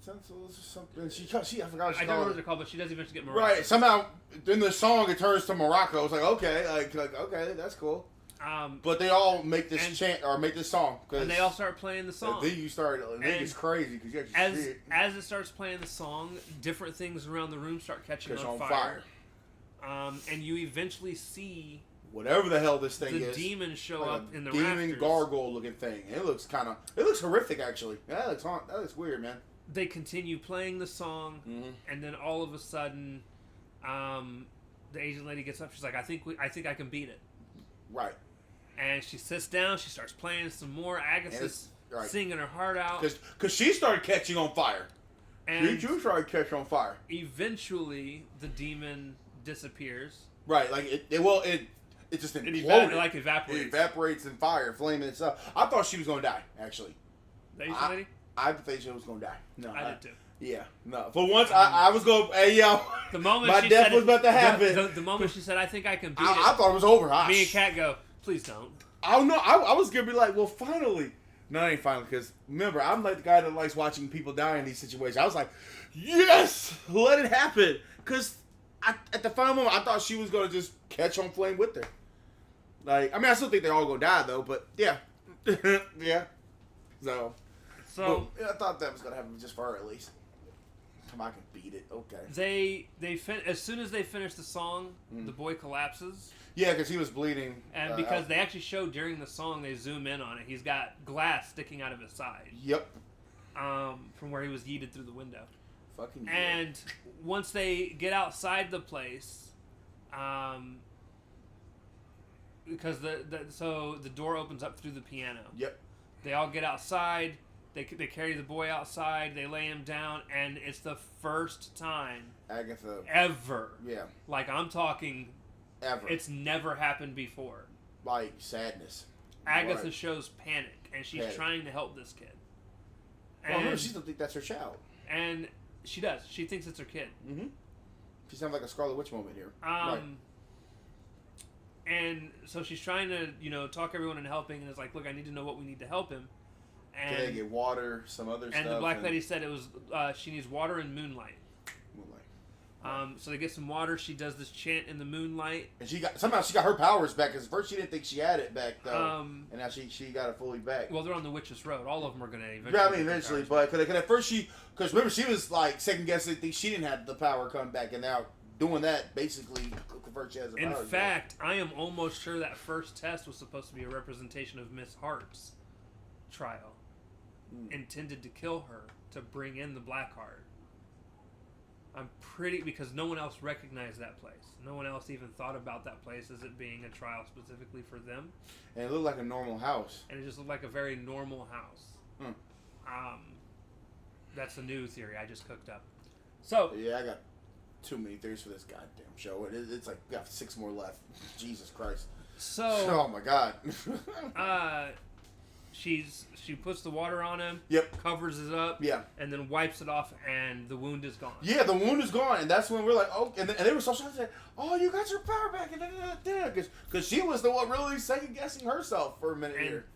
Tonsils or something. She I forgot what she I don't know what they're called, but she does eventually get Morocco. Right. Somehow in the song it turns to Morocco. It's like okay, okay, that's cool. But they all make this chant or make this song, and they all start playing the song. Then you start. It's crazy because you actually see it. As it starts playing the song, different things around the room start catching on fire. And you eventually see whatever the hell this thing is. The demon show up in the demon rafters. Gargoyle looking thing. It looks horrific actually. That looks weird, man. They continue playing the song, and then all of a sudden, the Asian lady gets up. She's like, "I think I can beat it." Right. And she sits down. She starts playing some more. Agatha's singing her heart out because she started catching on fire. And she started catching on fire. Eventually, the demon disappears. Right, like it just imploded. It evaporates. It evaporates in fire, flaming itself. I thought she was gonna die. Actually, the Asian lady. I thought she was gonna die. No, I did too. Yeah, no. For once, I was going. Hey, yo, the moment my death was about to happen. The moment she said, "I think I can beat it," I thought it was over. Me and Kat go, "Please don't." I don't know. I was gonna be like, "Well, finally." No, it ain't finally, because remember, I'm like the guy that likes watching people die in these situations. I was like, "Yes, let it happen," because at the final moment, I thought she was gonna just catch on flame with her. Like, I mean, I still think they're all gonna die though, but yeah, yeah. So I thought that was gonna happen just for her at least. Come on, I can beat it. Okay. As soon as they finish the song, the boy collapses. Yeah, because he was bleeding. And because they actually show during the song, they zoom in on it. He's got glass sticking out of his side. Yep. From where he was yeeted through the window. Fucking. And once they get outside the place, because the door opens up through the piano. Yep. They all get outside. They carry the boy outside. They lay him down, and it's the first time Agatha ever. Yeah. Like I'm talking. Ever. It's never happened before. Like sadness. Agatha shows panic, and she's trying to help this kid. And no, she doesn't think that's her child. And she does. She thinks it's her kid. Mm-hmm. She sounds like a Scarlet Witch moment here. And so she's trying to, talk everyone into helping, and it's like, look, I need to know what we need to help him. And can they get water, some other stuff? And the black lady said it was she needs water and moonlight. So they get some water. She does this chant in the moonlight, and somehow she got her powers back. Because at first she didn't think she had it back though, and now she got it fully back. Well, they're on the Witch's Road. All of them are gonna eventually. Yeah, I mean eventually, but cause at first because remember she was like second guessing, think she didn't have the power come back, and now doing that basically converts she has the power. In fact, I am almost sure that first test was supposed to be a representation of Miss Hart's trial, intended to kill her to bring in the Blackheart. I'm because no one else recognized that place. No one else even thought about that place as it being a trial specifically for them. And it looked like a normal house. And it just looked like a very normal house. That's a new theory I just cooked up. So yeah, I got too many theories for this goddamn show. It's like got 6 more left. Jesus Christ. So oh my God. She puts the water on him. Yep. Covers it up. Yeah. And then wipes it off, and the wound is gone. Yeah, the wound is gone, and that's when we're like, oh, and they were so shocked. Oh, you got your power back, and because she was the one really second guessing herself for a minute here.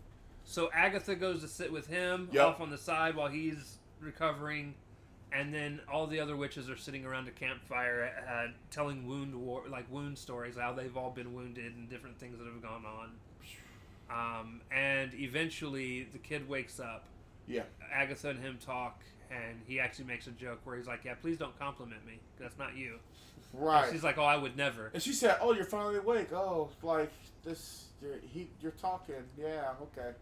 So Agatha goes to sit with him off on the side while he's recovering, and then all the other witches are sitting around a campfire, telling wound stories, how they've all been wounded and different things that have gone on. And eventually the kid wakes up. Yeah. Agatha and him talk, and he actually makes a joke where he's like, "Yeah, please don't compliment me. That's not you." Right. And she's like, "Oh, I would never." And she said, "Oh, you're finally awake. Oh, like this. You're talking. Yeah. Okay."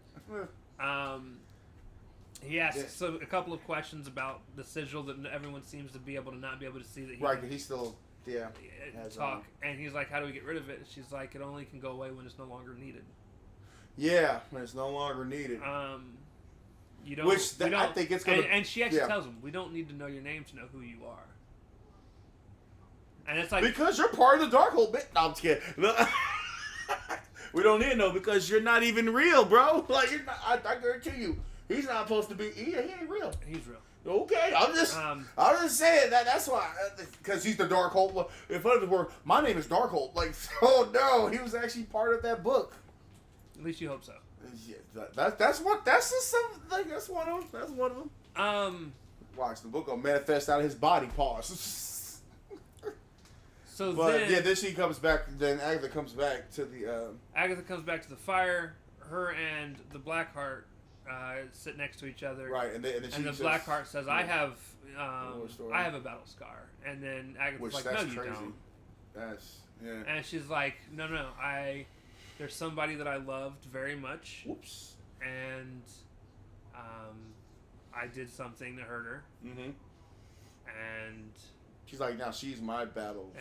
He asks a couple of questions about the sigil that everyone seems to be able to not be able to see. That he right, because he's still talk, and he's like, "How do we get rid of it?" And she's like, "It only can go away when it's no longer needed." Yeah, when it's no longer needed. You don't. I think it's gonna. And she actually tells him, "We don't need to know your name to know who you are." And it's like, because you're part of the Darkhold, bitch. No, I'm just kidding. We don't need to know because you're not even real, bro. Like, you're not, I guarantee you, he's not supposed to be. He ain't real. he's real. Okay, I'm just saying that's why, because he's the Darkhold. In front of the word, my name is Darkhold. Like, oh no, he was actually part of that book. At least you hope so. Yeah, that's one of them. That's one of them. Watch the book gonna manifest out of his body. Pause. So then she comes back. Then Agatha comes back to the. Agatha comes back to the fire. Her and the Blackheart sit next to each other. Right, and the Blackheart says, "I have a battle scar," and then Agatha's like, "No, you crazy. don't." That's yeah. And she's like, "No, there's somebody that I loved very much. Whoops. And I did something to hurt her. Mm-hmm. And she's like, now she's my battle.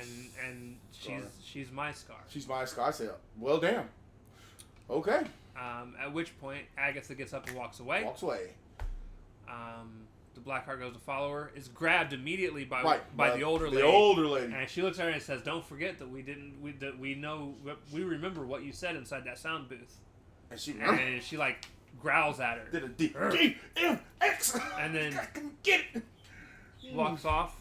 And she's my scar. She's my scar. I said, well, damn. Okay. At which point, Agatha gets up and walks away. The Blackheart goes to follow her. Is grabbed immediately by the older lady. And she looks at her and says, "Don't forget that we remember what you said inside that sound booth." And she like growls at her. Did a D-M-X. And then get it. Walks off.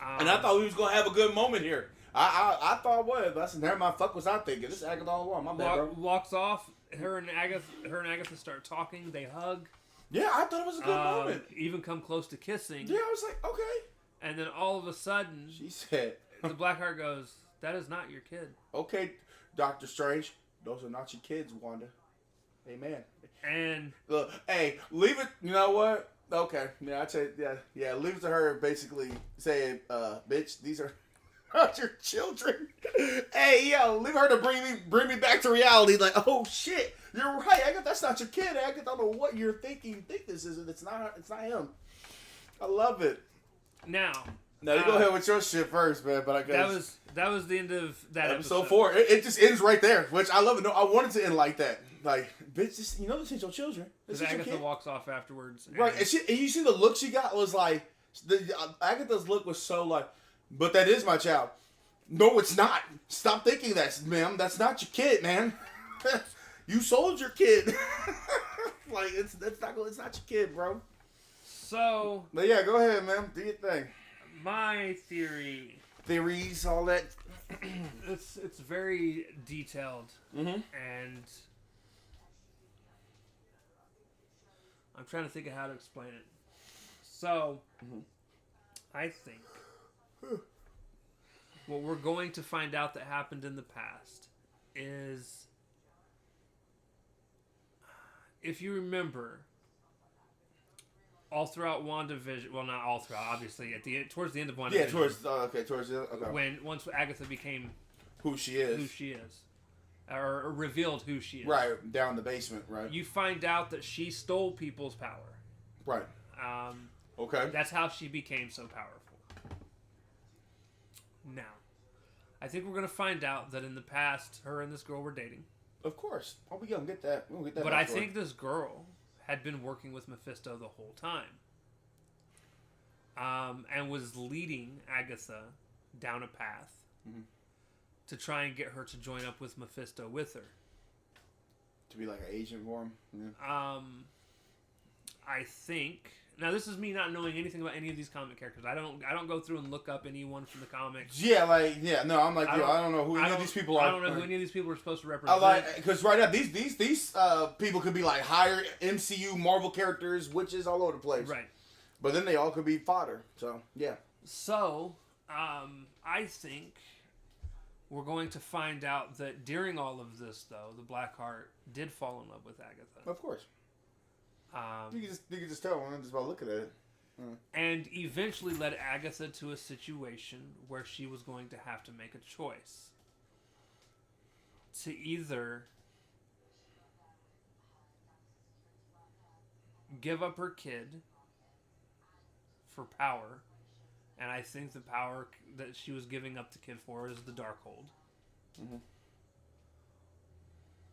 And I thought we was gonna have a good moment here. I thought what? That's never mind. Fuck was I thinking? This is Agatha All Along. My bad, bro. Walks off. Her and Agatha start talking. They hug. Yeah, I thought it was a good moment. Even come close to kissing. Yeah, I was like, okay. And then all of a sudden, she said, the Blackheart goes, "That is not your kid." Okay, Doctor Strange. Those are not your kids, Wanda. Amen. And look, hey, leave it. You know what? Okay, yeah, I'd say, yeah. Leave it to her. Basically, saying, bitch, these are not your children. Hey, yo, leave her to bring me back to reality. Like, oh shit, you're right, Agatha. That's not your kid, Agatha. I don't know what you're thinking. You think this is, and it's not him. I love it. Now you go ahead with your shit first, man. But I guess that was the end of that episode 4. It just ends right there, which I love it. No, I wanted to end like that. Like, bitch, this ain't your children. This is Agatha walks off afterwards. Right, and you see the look she got was like, Agatha's look was so like, but that is my child. No, it's not. Stop thinking that, ma'am. That's not your kid, man. You sold your kid. Like, it's not your kid, bro. So, but yeah, go ahead, man. Do your thing. My theories, all that. it's very detailed, and I'm trying to think of how to explain it. So, I think what we're going to find out that happened in the past is, if you remember, all throughout WandaVision, well, not all throughout, obviously, towards the end of WandaVision. Yeah, towards the end. Okay. Once Agatha became who she is, or revealed who she is, right, down in the basement, right. You find out that she stole people's power, right. Okay. That's how she became so powerful. Now, I think we're gonna find out that in the past, her and this girl were dating. Of course. Oh, we gonna get that. We'll get that. But I think this girl had been working with Mephisto the whole time. And was leading Agatha down a path to try and get her to join up with Mephisto with her. To be like an agent for him? Yeah. I think... Now, this is me not knowing anything about any of these comic characters. I don't go through and look up anyone from the comics. Yeah, no, I'm like, I don't know who any of these people are. I don't know who any of these people are supposed to represent. Because right now, these people could be like higher MCU Marvel characters, witches all over the place. Right. But then they all could be fodder. So, yeah. So, I think we're going to find out that during all of this, though, the Blackheart did fall in love with Agatha. Of course. You can just tell just by looking at it. And eventually led Agatha to a situation where she was going to have to make a choice. To either give up her kid for power, and I think the power that she was giving up the kid for is the Darkhold,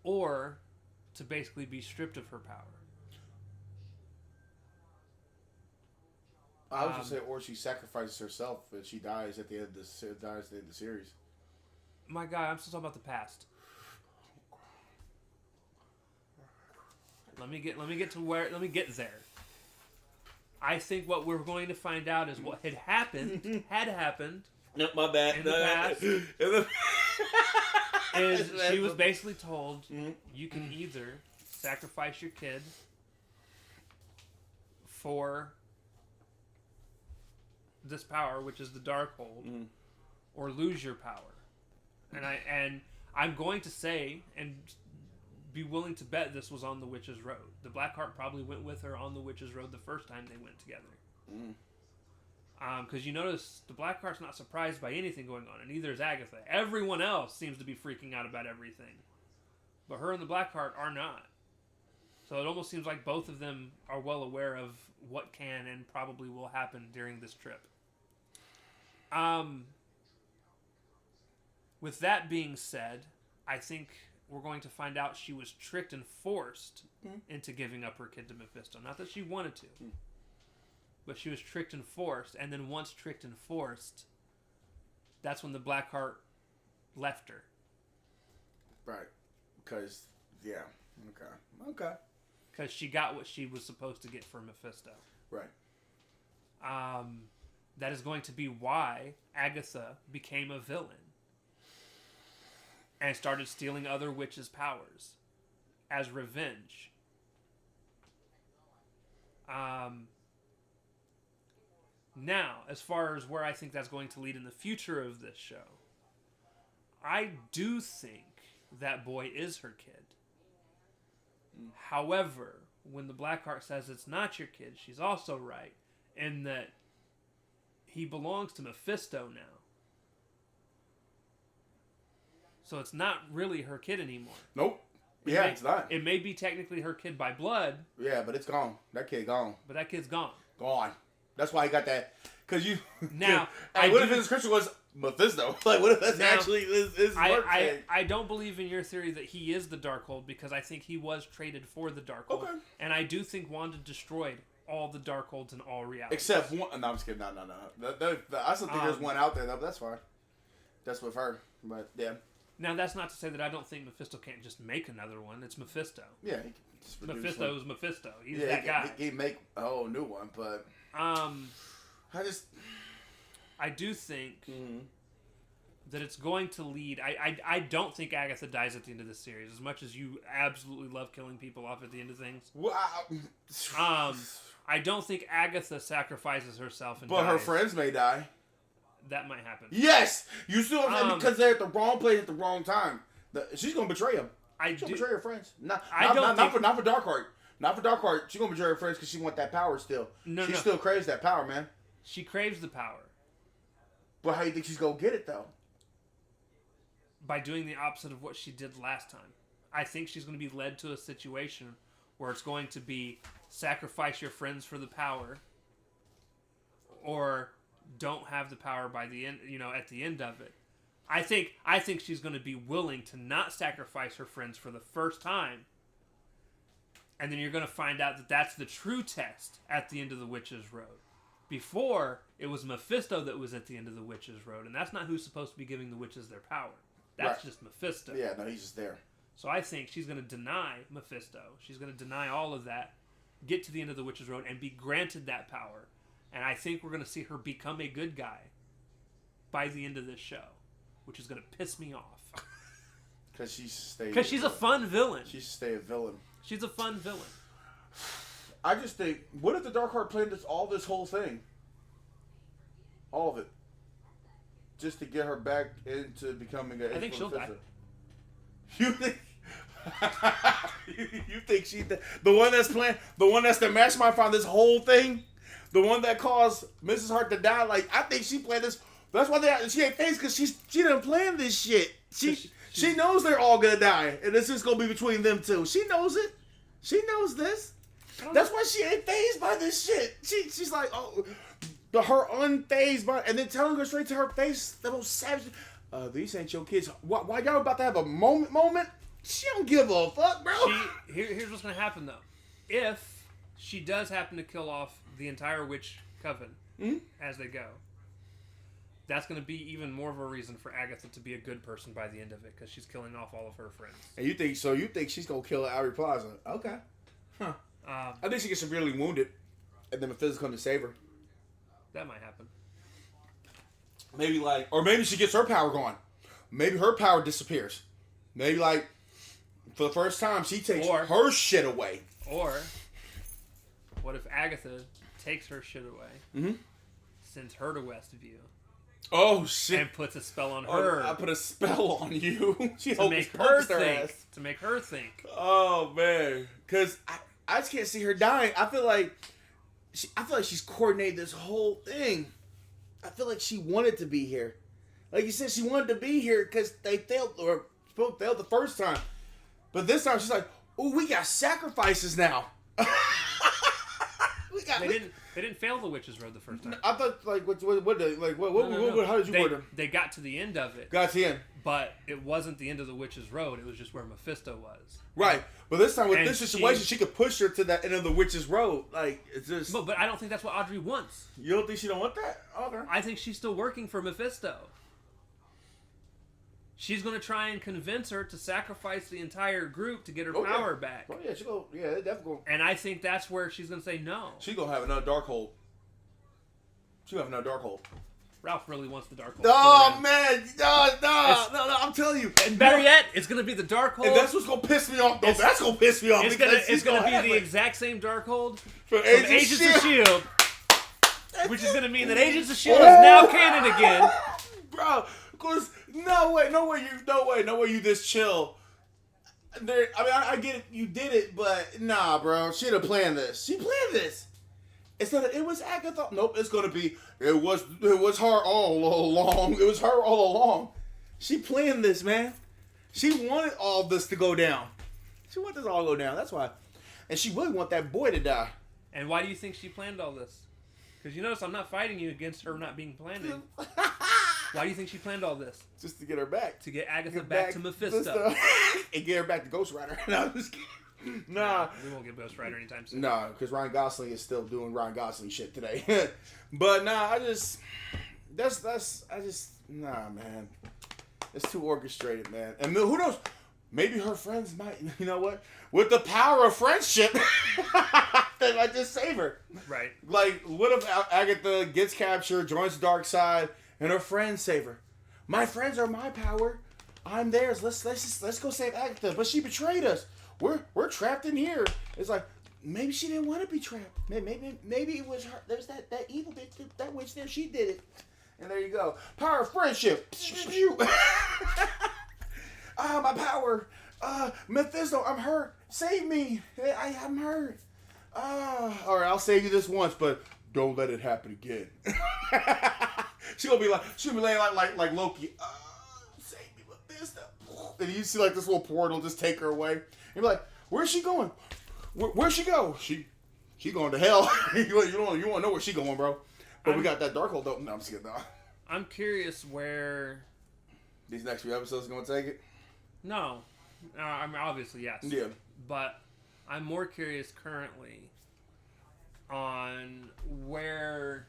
or to basically be stripped of her power. I was just say, or she sacrifices herself and she dies at the end of the series. My God, I'm still talking about the past. Let me get there. I think what we're going to find out is what had happened. No, my bad. In the past. Is she was basically told, you can either sacrifice your kid for this power, which is the Darkhold, or lose your power. And I'm going to say and be willing to bet this was on the Witch's Road. The Blackheart probably went with her on the Witch's Road the first time they went together. Because you notice the Blackheart's not surprised by anything going on, and neither is Agatha. Everyone else seems to be freaking out about everything, but her and the Blackheart are not. So it almost seems like both of them are well aware of what can and probably will happen during this trip. With that being said, I think we're going to find out she was tricked and forced into giving up her kid to Mephisto. Not that she wanted to. But she was tricked and forced, and then once tricked and forced, that's when the Blackheart left her. Right. Because, yeah. Okay. Because she got what she was supposed to get from Mephisto. Right. That is going to be why Agatha became a villain. And started stealing other witches' powers. As revenge. Now, as far as where I think that's going to lead in the future of this show, I do think that boy is her kid. However, when the Blackheart says it's not your kid, she's also right in that he belongs to Mephisto now. So it's not really her kid anymore. Nope. It's not. It may be technically her kid by blood. Yeah, but it's gone. That kid gone. But that kid's gone. Gone. That's why he got that. Because you... Now... what if his description was Mephisto? Like, what if that's actually his work thing? I don't believe in your theory that he is the Darkhold, because I think he was traded for the Darkhold. Okay. And I do think Wanda destroyed all the Darkholds in all reality. Except one... No, I'm just kidding. No. I still think there's one out there, though, but that's fine. That's with her. But, yeah. Now, that's not to say that I don't think Mephisto can't just make another one. It's Mephisto. Yeah. Mephisto is Mephisto. He's that guy. He make a whole new one, but... I do think that it's going to lead... I don't think Agatha dies at the end of the series, as much as you absolutely love killing people off at the end of things. Wow. I don't think Agatha sacrifices herself and But dies. her friends may die. That might happen. Yes! You see what I'm saying? Because they're at the wrong place at the wrong time. She's going to betray them. She's going to betray her friends. Not for Darkheart. Not for Darkheart. She's going to betray her friends because she wants that power still. She still craves that power, man. She craves the power. But how do you think she's going to get it, though? By doing the opposite of what she did last time. I think she's going to be led to a situation where it's going to be sacrifice your friends for the power, or don't have the power by the end, at the end of it. I think she's going to be willing to not sacrifice her friends for the first time. And then you're going to find out that that's the true test at the end of the Witch's Road. Before, it was Mephisto that was at the end of the Witch's Road, and that's not who's supposed to be giving the witches their power. That's just Mephisto. Yeah, no, he's just there. So I think she's going to deny Mephisto. She's going to deny all of that, get to the end of the Witch's Road, and be granted that power. And I think we're going to see her become a good guy by the end of this show, which is going to piss me off. Because she's a fun villain. She should stay a villain. She's a fun villain. I just think, what if the Darkheart planned this whole thing? All of it. Just to get her back into becoming a... I think she'll die. You think... you think the one that's planned... The one that's the mastermind found this whole thing? The one that caused Mrs. Hart to die? Like, I think she planned this... That's why she ain't phased, because she didn't plan this shit. She knows they're all gonna die, and it's just gonna be between them two. She knows it. She knows this. That's why she ain't phased by this shit. She's like, her unfazed by, and then telling her straight to her face, the most savage. These ain't your kids. Why y'all about to have a moment? She don't give a fuck, bro. Here's what's gonna happen though. If she does happen to kill off the entire witch coven, as they go. That's going to be even more of a reason for Agatha to be a good person by the end of it, because she's killing off all of her friends. And you think so? You think she's gonna kill Aubrey Plaza? Okay. Huh. I think she gets severely wounded, and then Mephisto comes to save her. That might happen. Maybe or maybe she gets her power gone. Maybe her power disappears. Maybe for the first time she takes her shit away. Or what if Agatha takes her shit away, sends her to Westview? Oh shit! And puts a spell on her. I put a spell on you. To make her think. To make her think. Oh man, because I just can't see her dying. I feel like she's coordinated this whole thing. I feel like she wanted to be here. Like you said, she wanted to be here because they failed the first time. But this time she's like, "Oh, we got sacrifices now." They didn't fail the Witch's Road the first time. I thought how did you word them? They got to the end of it. Got to the end. But it wasn't the end of the Witch's Road. It was just where Mephisto was. Right. But this time with this situation, she could push her to that end of the Witch's Road. Like, it's just... But I don't think that's what Audrey wants. You don't think she don't want that? Okay. I think she's still working for Mephisto. She's going to try and convince her to sacrifice the entire group to get her power back. Oh, yeah, they definitely go. And I think that's where she's going to say no. She's going to have another Darkhold. She's going to have another Darkhold. Ralph really wants the Darkhold. Oh, man. No, I'm telling you. And better yet, it's going to be the Darkhold. And that's what's going to piss me off. That's going to piss me off. It's going to be the exact same Darkhold from Agents of S.H.I.E.L.D. Which is going to mean that Agents of S.H.I.E.L.D. is now canon again. Bro, because no way you this chill. I get it, you did it, but nah, bro. She had planned this. She planned this. It was Agatha. Nope, it's gonna be. It was her all along. It was her all along. She planned this, man. She wanted all this to go down. She wanted this all to go down. That's why. And she really want that boy to die. And why do you think she planned all this? Because you notice I'm not fighting you against her not being planning. Why do you think she planned all this? Just to get her back. To get Agatha back to Mephisto. And get her back to Ghost Rider. No, I'm just kidding. Nah. We won't get Ghost Rider anytime soon. Nah, because Ryan Gosling is still doing Ryan Gosling shit today. But nah, nah, man. It's too orchestrated, man. And who knows? Maybe her friends might, you know what? With the power of friendship, they might just save her. Right. Like, what if Agatha gets captured, joins the dark side, and her friends save her? My friends are my power. I'm theirs. Let's go save Agatha. But she betrayed us. We're trapped in here. It's like maybe she didn't want to be trapped. Maybe it was her. There's that evil bitch, that witch there. She did it. And there you go. Power of friendship. My power. Mephisto, I'm hurt. Save me. I'm hurt. All right, I'll save you this once, but don't let it happen again. She'll be laying like Loki. Save me, Mephisto. And you see this little portal just take her away. And you're like, where's she going? Where'd she go? She going to hell. you want to know where she going, bro? But we got that Darkhold though. No, I'm just kidding. No. I'm curious where these next few episodes are going to take it. No. I mean, obviously, yes. Yeah. But I'm more curious currently on where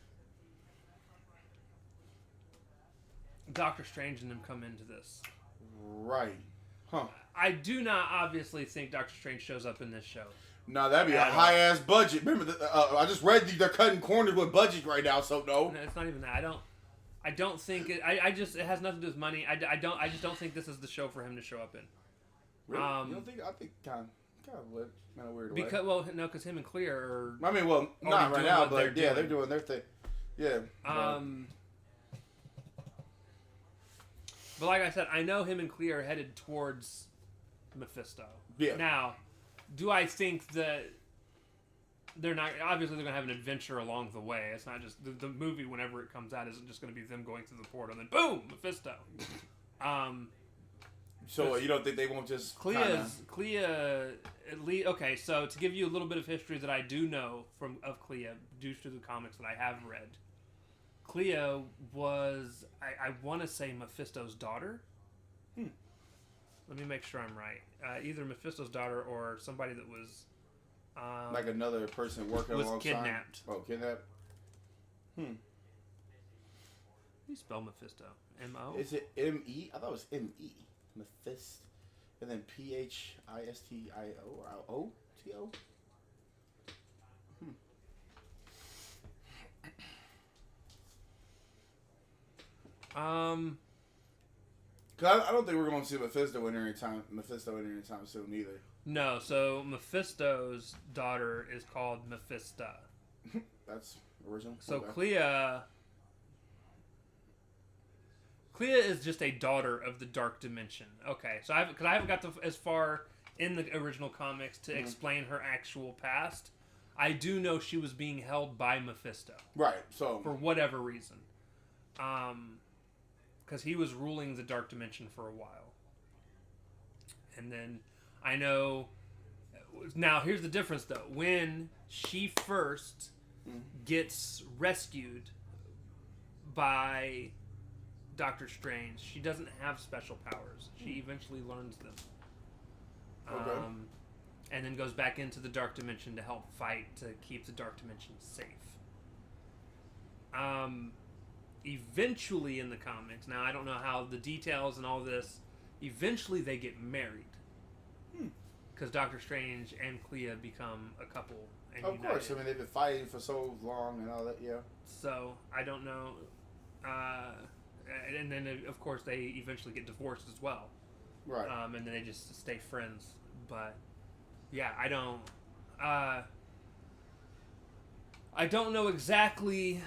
Doctor Strange and them come into this. Right. Huh. I do not obviously think Doctor Strange shows up in this show. No, that'd be a high-ass budget. Remember, I just read they're cutting corners with budget right now, so no. No, it's not even that. I don't think it. It has nothing to do with money. I just don't think this is the show for him to show up in. Really? You don't think? I think kind of weird. Because him and Clea are. I mean, well, not right now, but they're doing their thing. Yeah. But like I said, I know him and Clea are headed towards Mephisto. Yeah. Now, do I think that they're not? Obviously, they're gonna have an adventure along the way. It's not just the movie. Whenever it comes out, isn't just gonna be them going through the portal and then boom, Mephisto. So you don't think they won't just Clea at least okay? So to give you a little bit of history that I do know of Clea due to the comics that I have read, Clea was I want to say Mephisto's daughter. Let me make sure I'm right. Either Mephisto's daughter or somebody that was like another person working was alongside. kidnapped. Oh, kidnapped. Hmm. How do you spell Mephisto? M-O? Is it M-E? I thought it was M-E. Mephisto. And then P-H-I-S-T-I-O or O-T-O? Cause I don't think we're going to see Mephisto in here anytime soon either. No, so Mephisto's daughter is called Mephista. That's original. So okay. Clea is just a daughter of the Dark Dimension. Okay, so I haven't got as far in the original comics to explain her actual past. I do know she was being held by Mephisto. Right, so... For whatever reason. Because he was ruling the Dark Dimension for a while. And then, I know... Now, here's the difference, though. When she first gets rescued by Doctor Strange, she doesn't have special powers. She eventually learns them. Okay. And then goes back into the Dark Dimension to help fight to keep the Dark Dimension safe. Eventually in the comics, now I don't know how the details and all this, eventually they get married. Because Doctor Strange and Clea become a couple. And of course, I mean, they've been fighting for so long and all that, yeah. So, I don't know. And then, of course, they eventually get divorced as well. Right. And then they just stay friends. But, yeah, I don't know exactly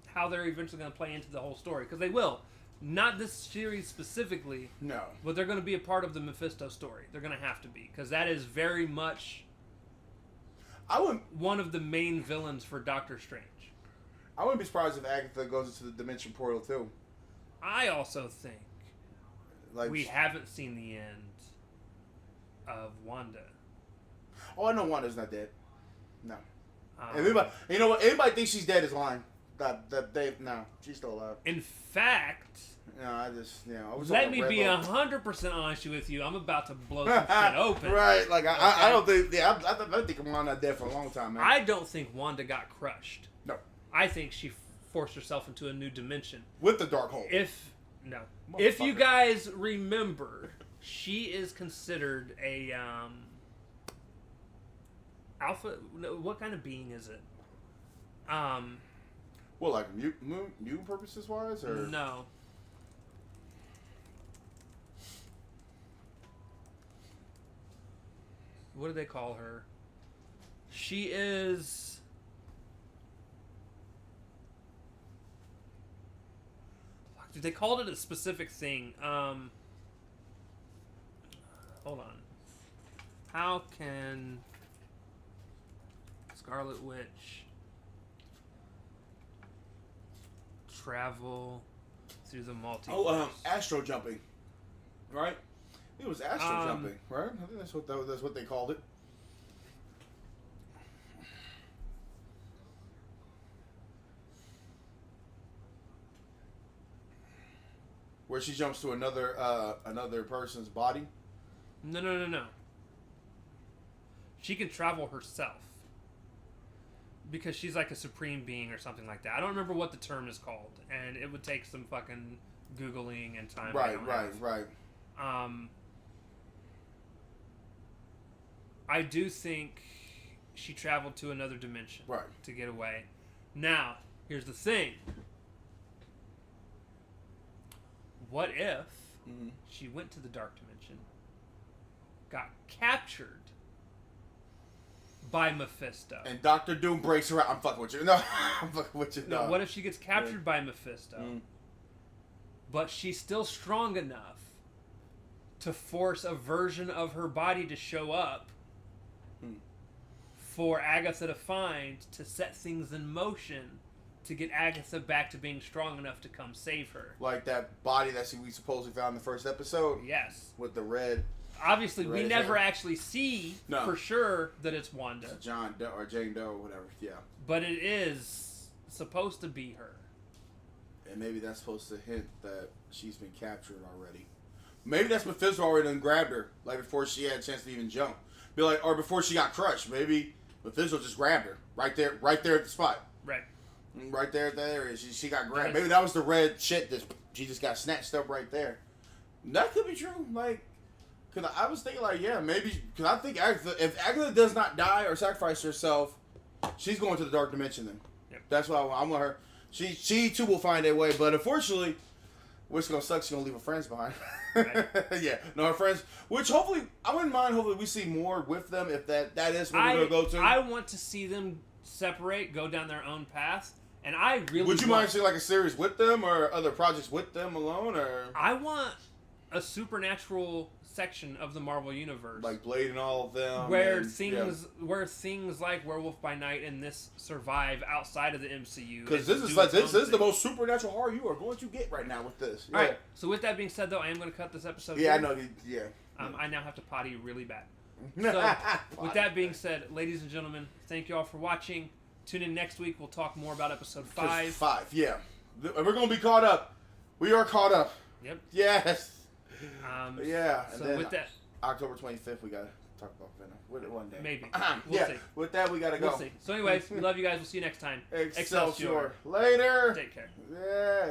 how they're eventually going to play into the whole story. Because they will. Not this series specifically. No. But they're going to be a part of the Mephisto story. They're going to have to be. Because that is very much one of the main villains for Doctor Strange. I wouldn't be surprised if Agatha goes into the dimension portal too. I also think we haven't seen the end of Wanda. Oh, I know Wanda's not dead. No. Everybody, you know what? Anybody thinks she's dead is lying. No, she's still alive. In fact, let me be 100% honest with you. I'm about to blow some shit open. Right? Like I don't think. Yeah, I think Wanda's dead for a long time, man. I don't think Wanda got crushed. No. I think she forced herself into a new dimension with the Darkhold. If you guys remember, she is considered a alpha. What kind of being is it? Well, like mutant purposes wise, or no? What do they call her? She is. They called it a specific thing. Hold on. How can Scarlet Witch travel through the multiverse? Oh, astro jumping, right? It was astro jumping, right? I think that's what they called it. Where she jumps to another person's body? No. She can travel herself. Because she's like a supreme being or something like that. I don't remember what the term is called. And it would take some fucking Googling and time. Right. I do think she traveled to another dimension. Right. To get away. Now, here's the thing. What if she went to the Dark Dimension, got captured by Mephisto, and Doctor Doom breaks her out? I'm fucking with you. No, I'm fucking with you. No, what if she gets captured by Mephisto, but she's still strong enough to force a version of her body to show up for Agatha to find, to set things in motion to get Agatha back to being strong enough to come save her. Like that body that we supposedly found in the first episode? Yes. With the red... Obviously, we never actually see for sure that it's Wanda. It's John Doe or Jane Doe or whatever, yeah. But it is supposed to be her. And maybe that's supposed to hint that she's been captured already. Maybe that's Mephisto already done grabbed her, like before she had a chance to even jump. Be like, or before she got crushed. Maybe Mephisto just grabbed her right there at the spot. Right. Right there at that area. She got grabbed. Maybe that was the red shit that she just got snatched up right there. That could be true. Like, because I was thinking, like, yeah, maybe. Because I think if Agatha does not die or sacrifice herself, she's going to the dark dimension then. Yep. That's why I want her. She too will find a way. But unfortunately, what's going to suck, she's going to leave her friends behind. Right. Yeah. No, her friends. Which hopefully, I wouldn't mind. Hopefully, we see more with them if that is what we're going to go to. I want to see them separate, go down their own path. And I really would you mind seeing like a series with them or other projects with them alone, or I want a supernatural section of the Marvel universe, like Blade and all of them, where things like Werewolf by Night and this survive outside of the MCU. Because this is the most supernatural horror you are going to get right now with this. Yeah. All right. So with that being said, though, I am going to cut this episode. Yeah, here. I know. Yeah. I now have to potty really bad. So with that being said, ladies and gentlemen, thank you all for watching. Tune in next week. We'll talk more about episode 5. 5, yeah. We're going to be caught up. We are caught up. Yep. Yes. Yeah. So and then with that, October 25th, we got to talk about Venom. One day. Maybe. We'll see. With that, we got to go. We'll see. So anyways, we love you guys. We'll see you next time. Excelsior. Later. Take care. Yeah.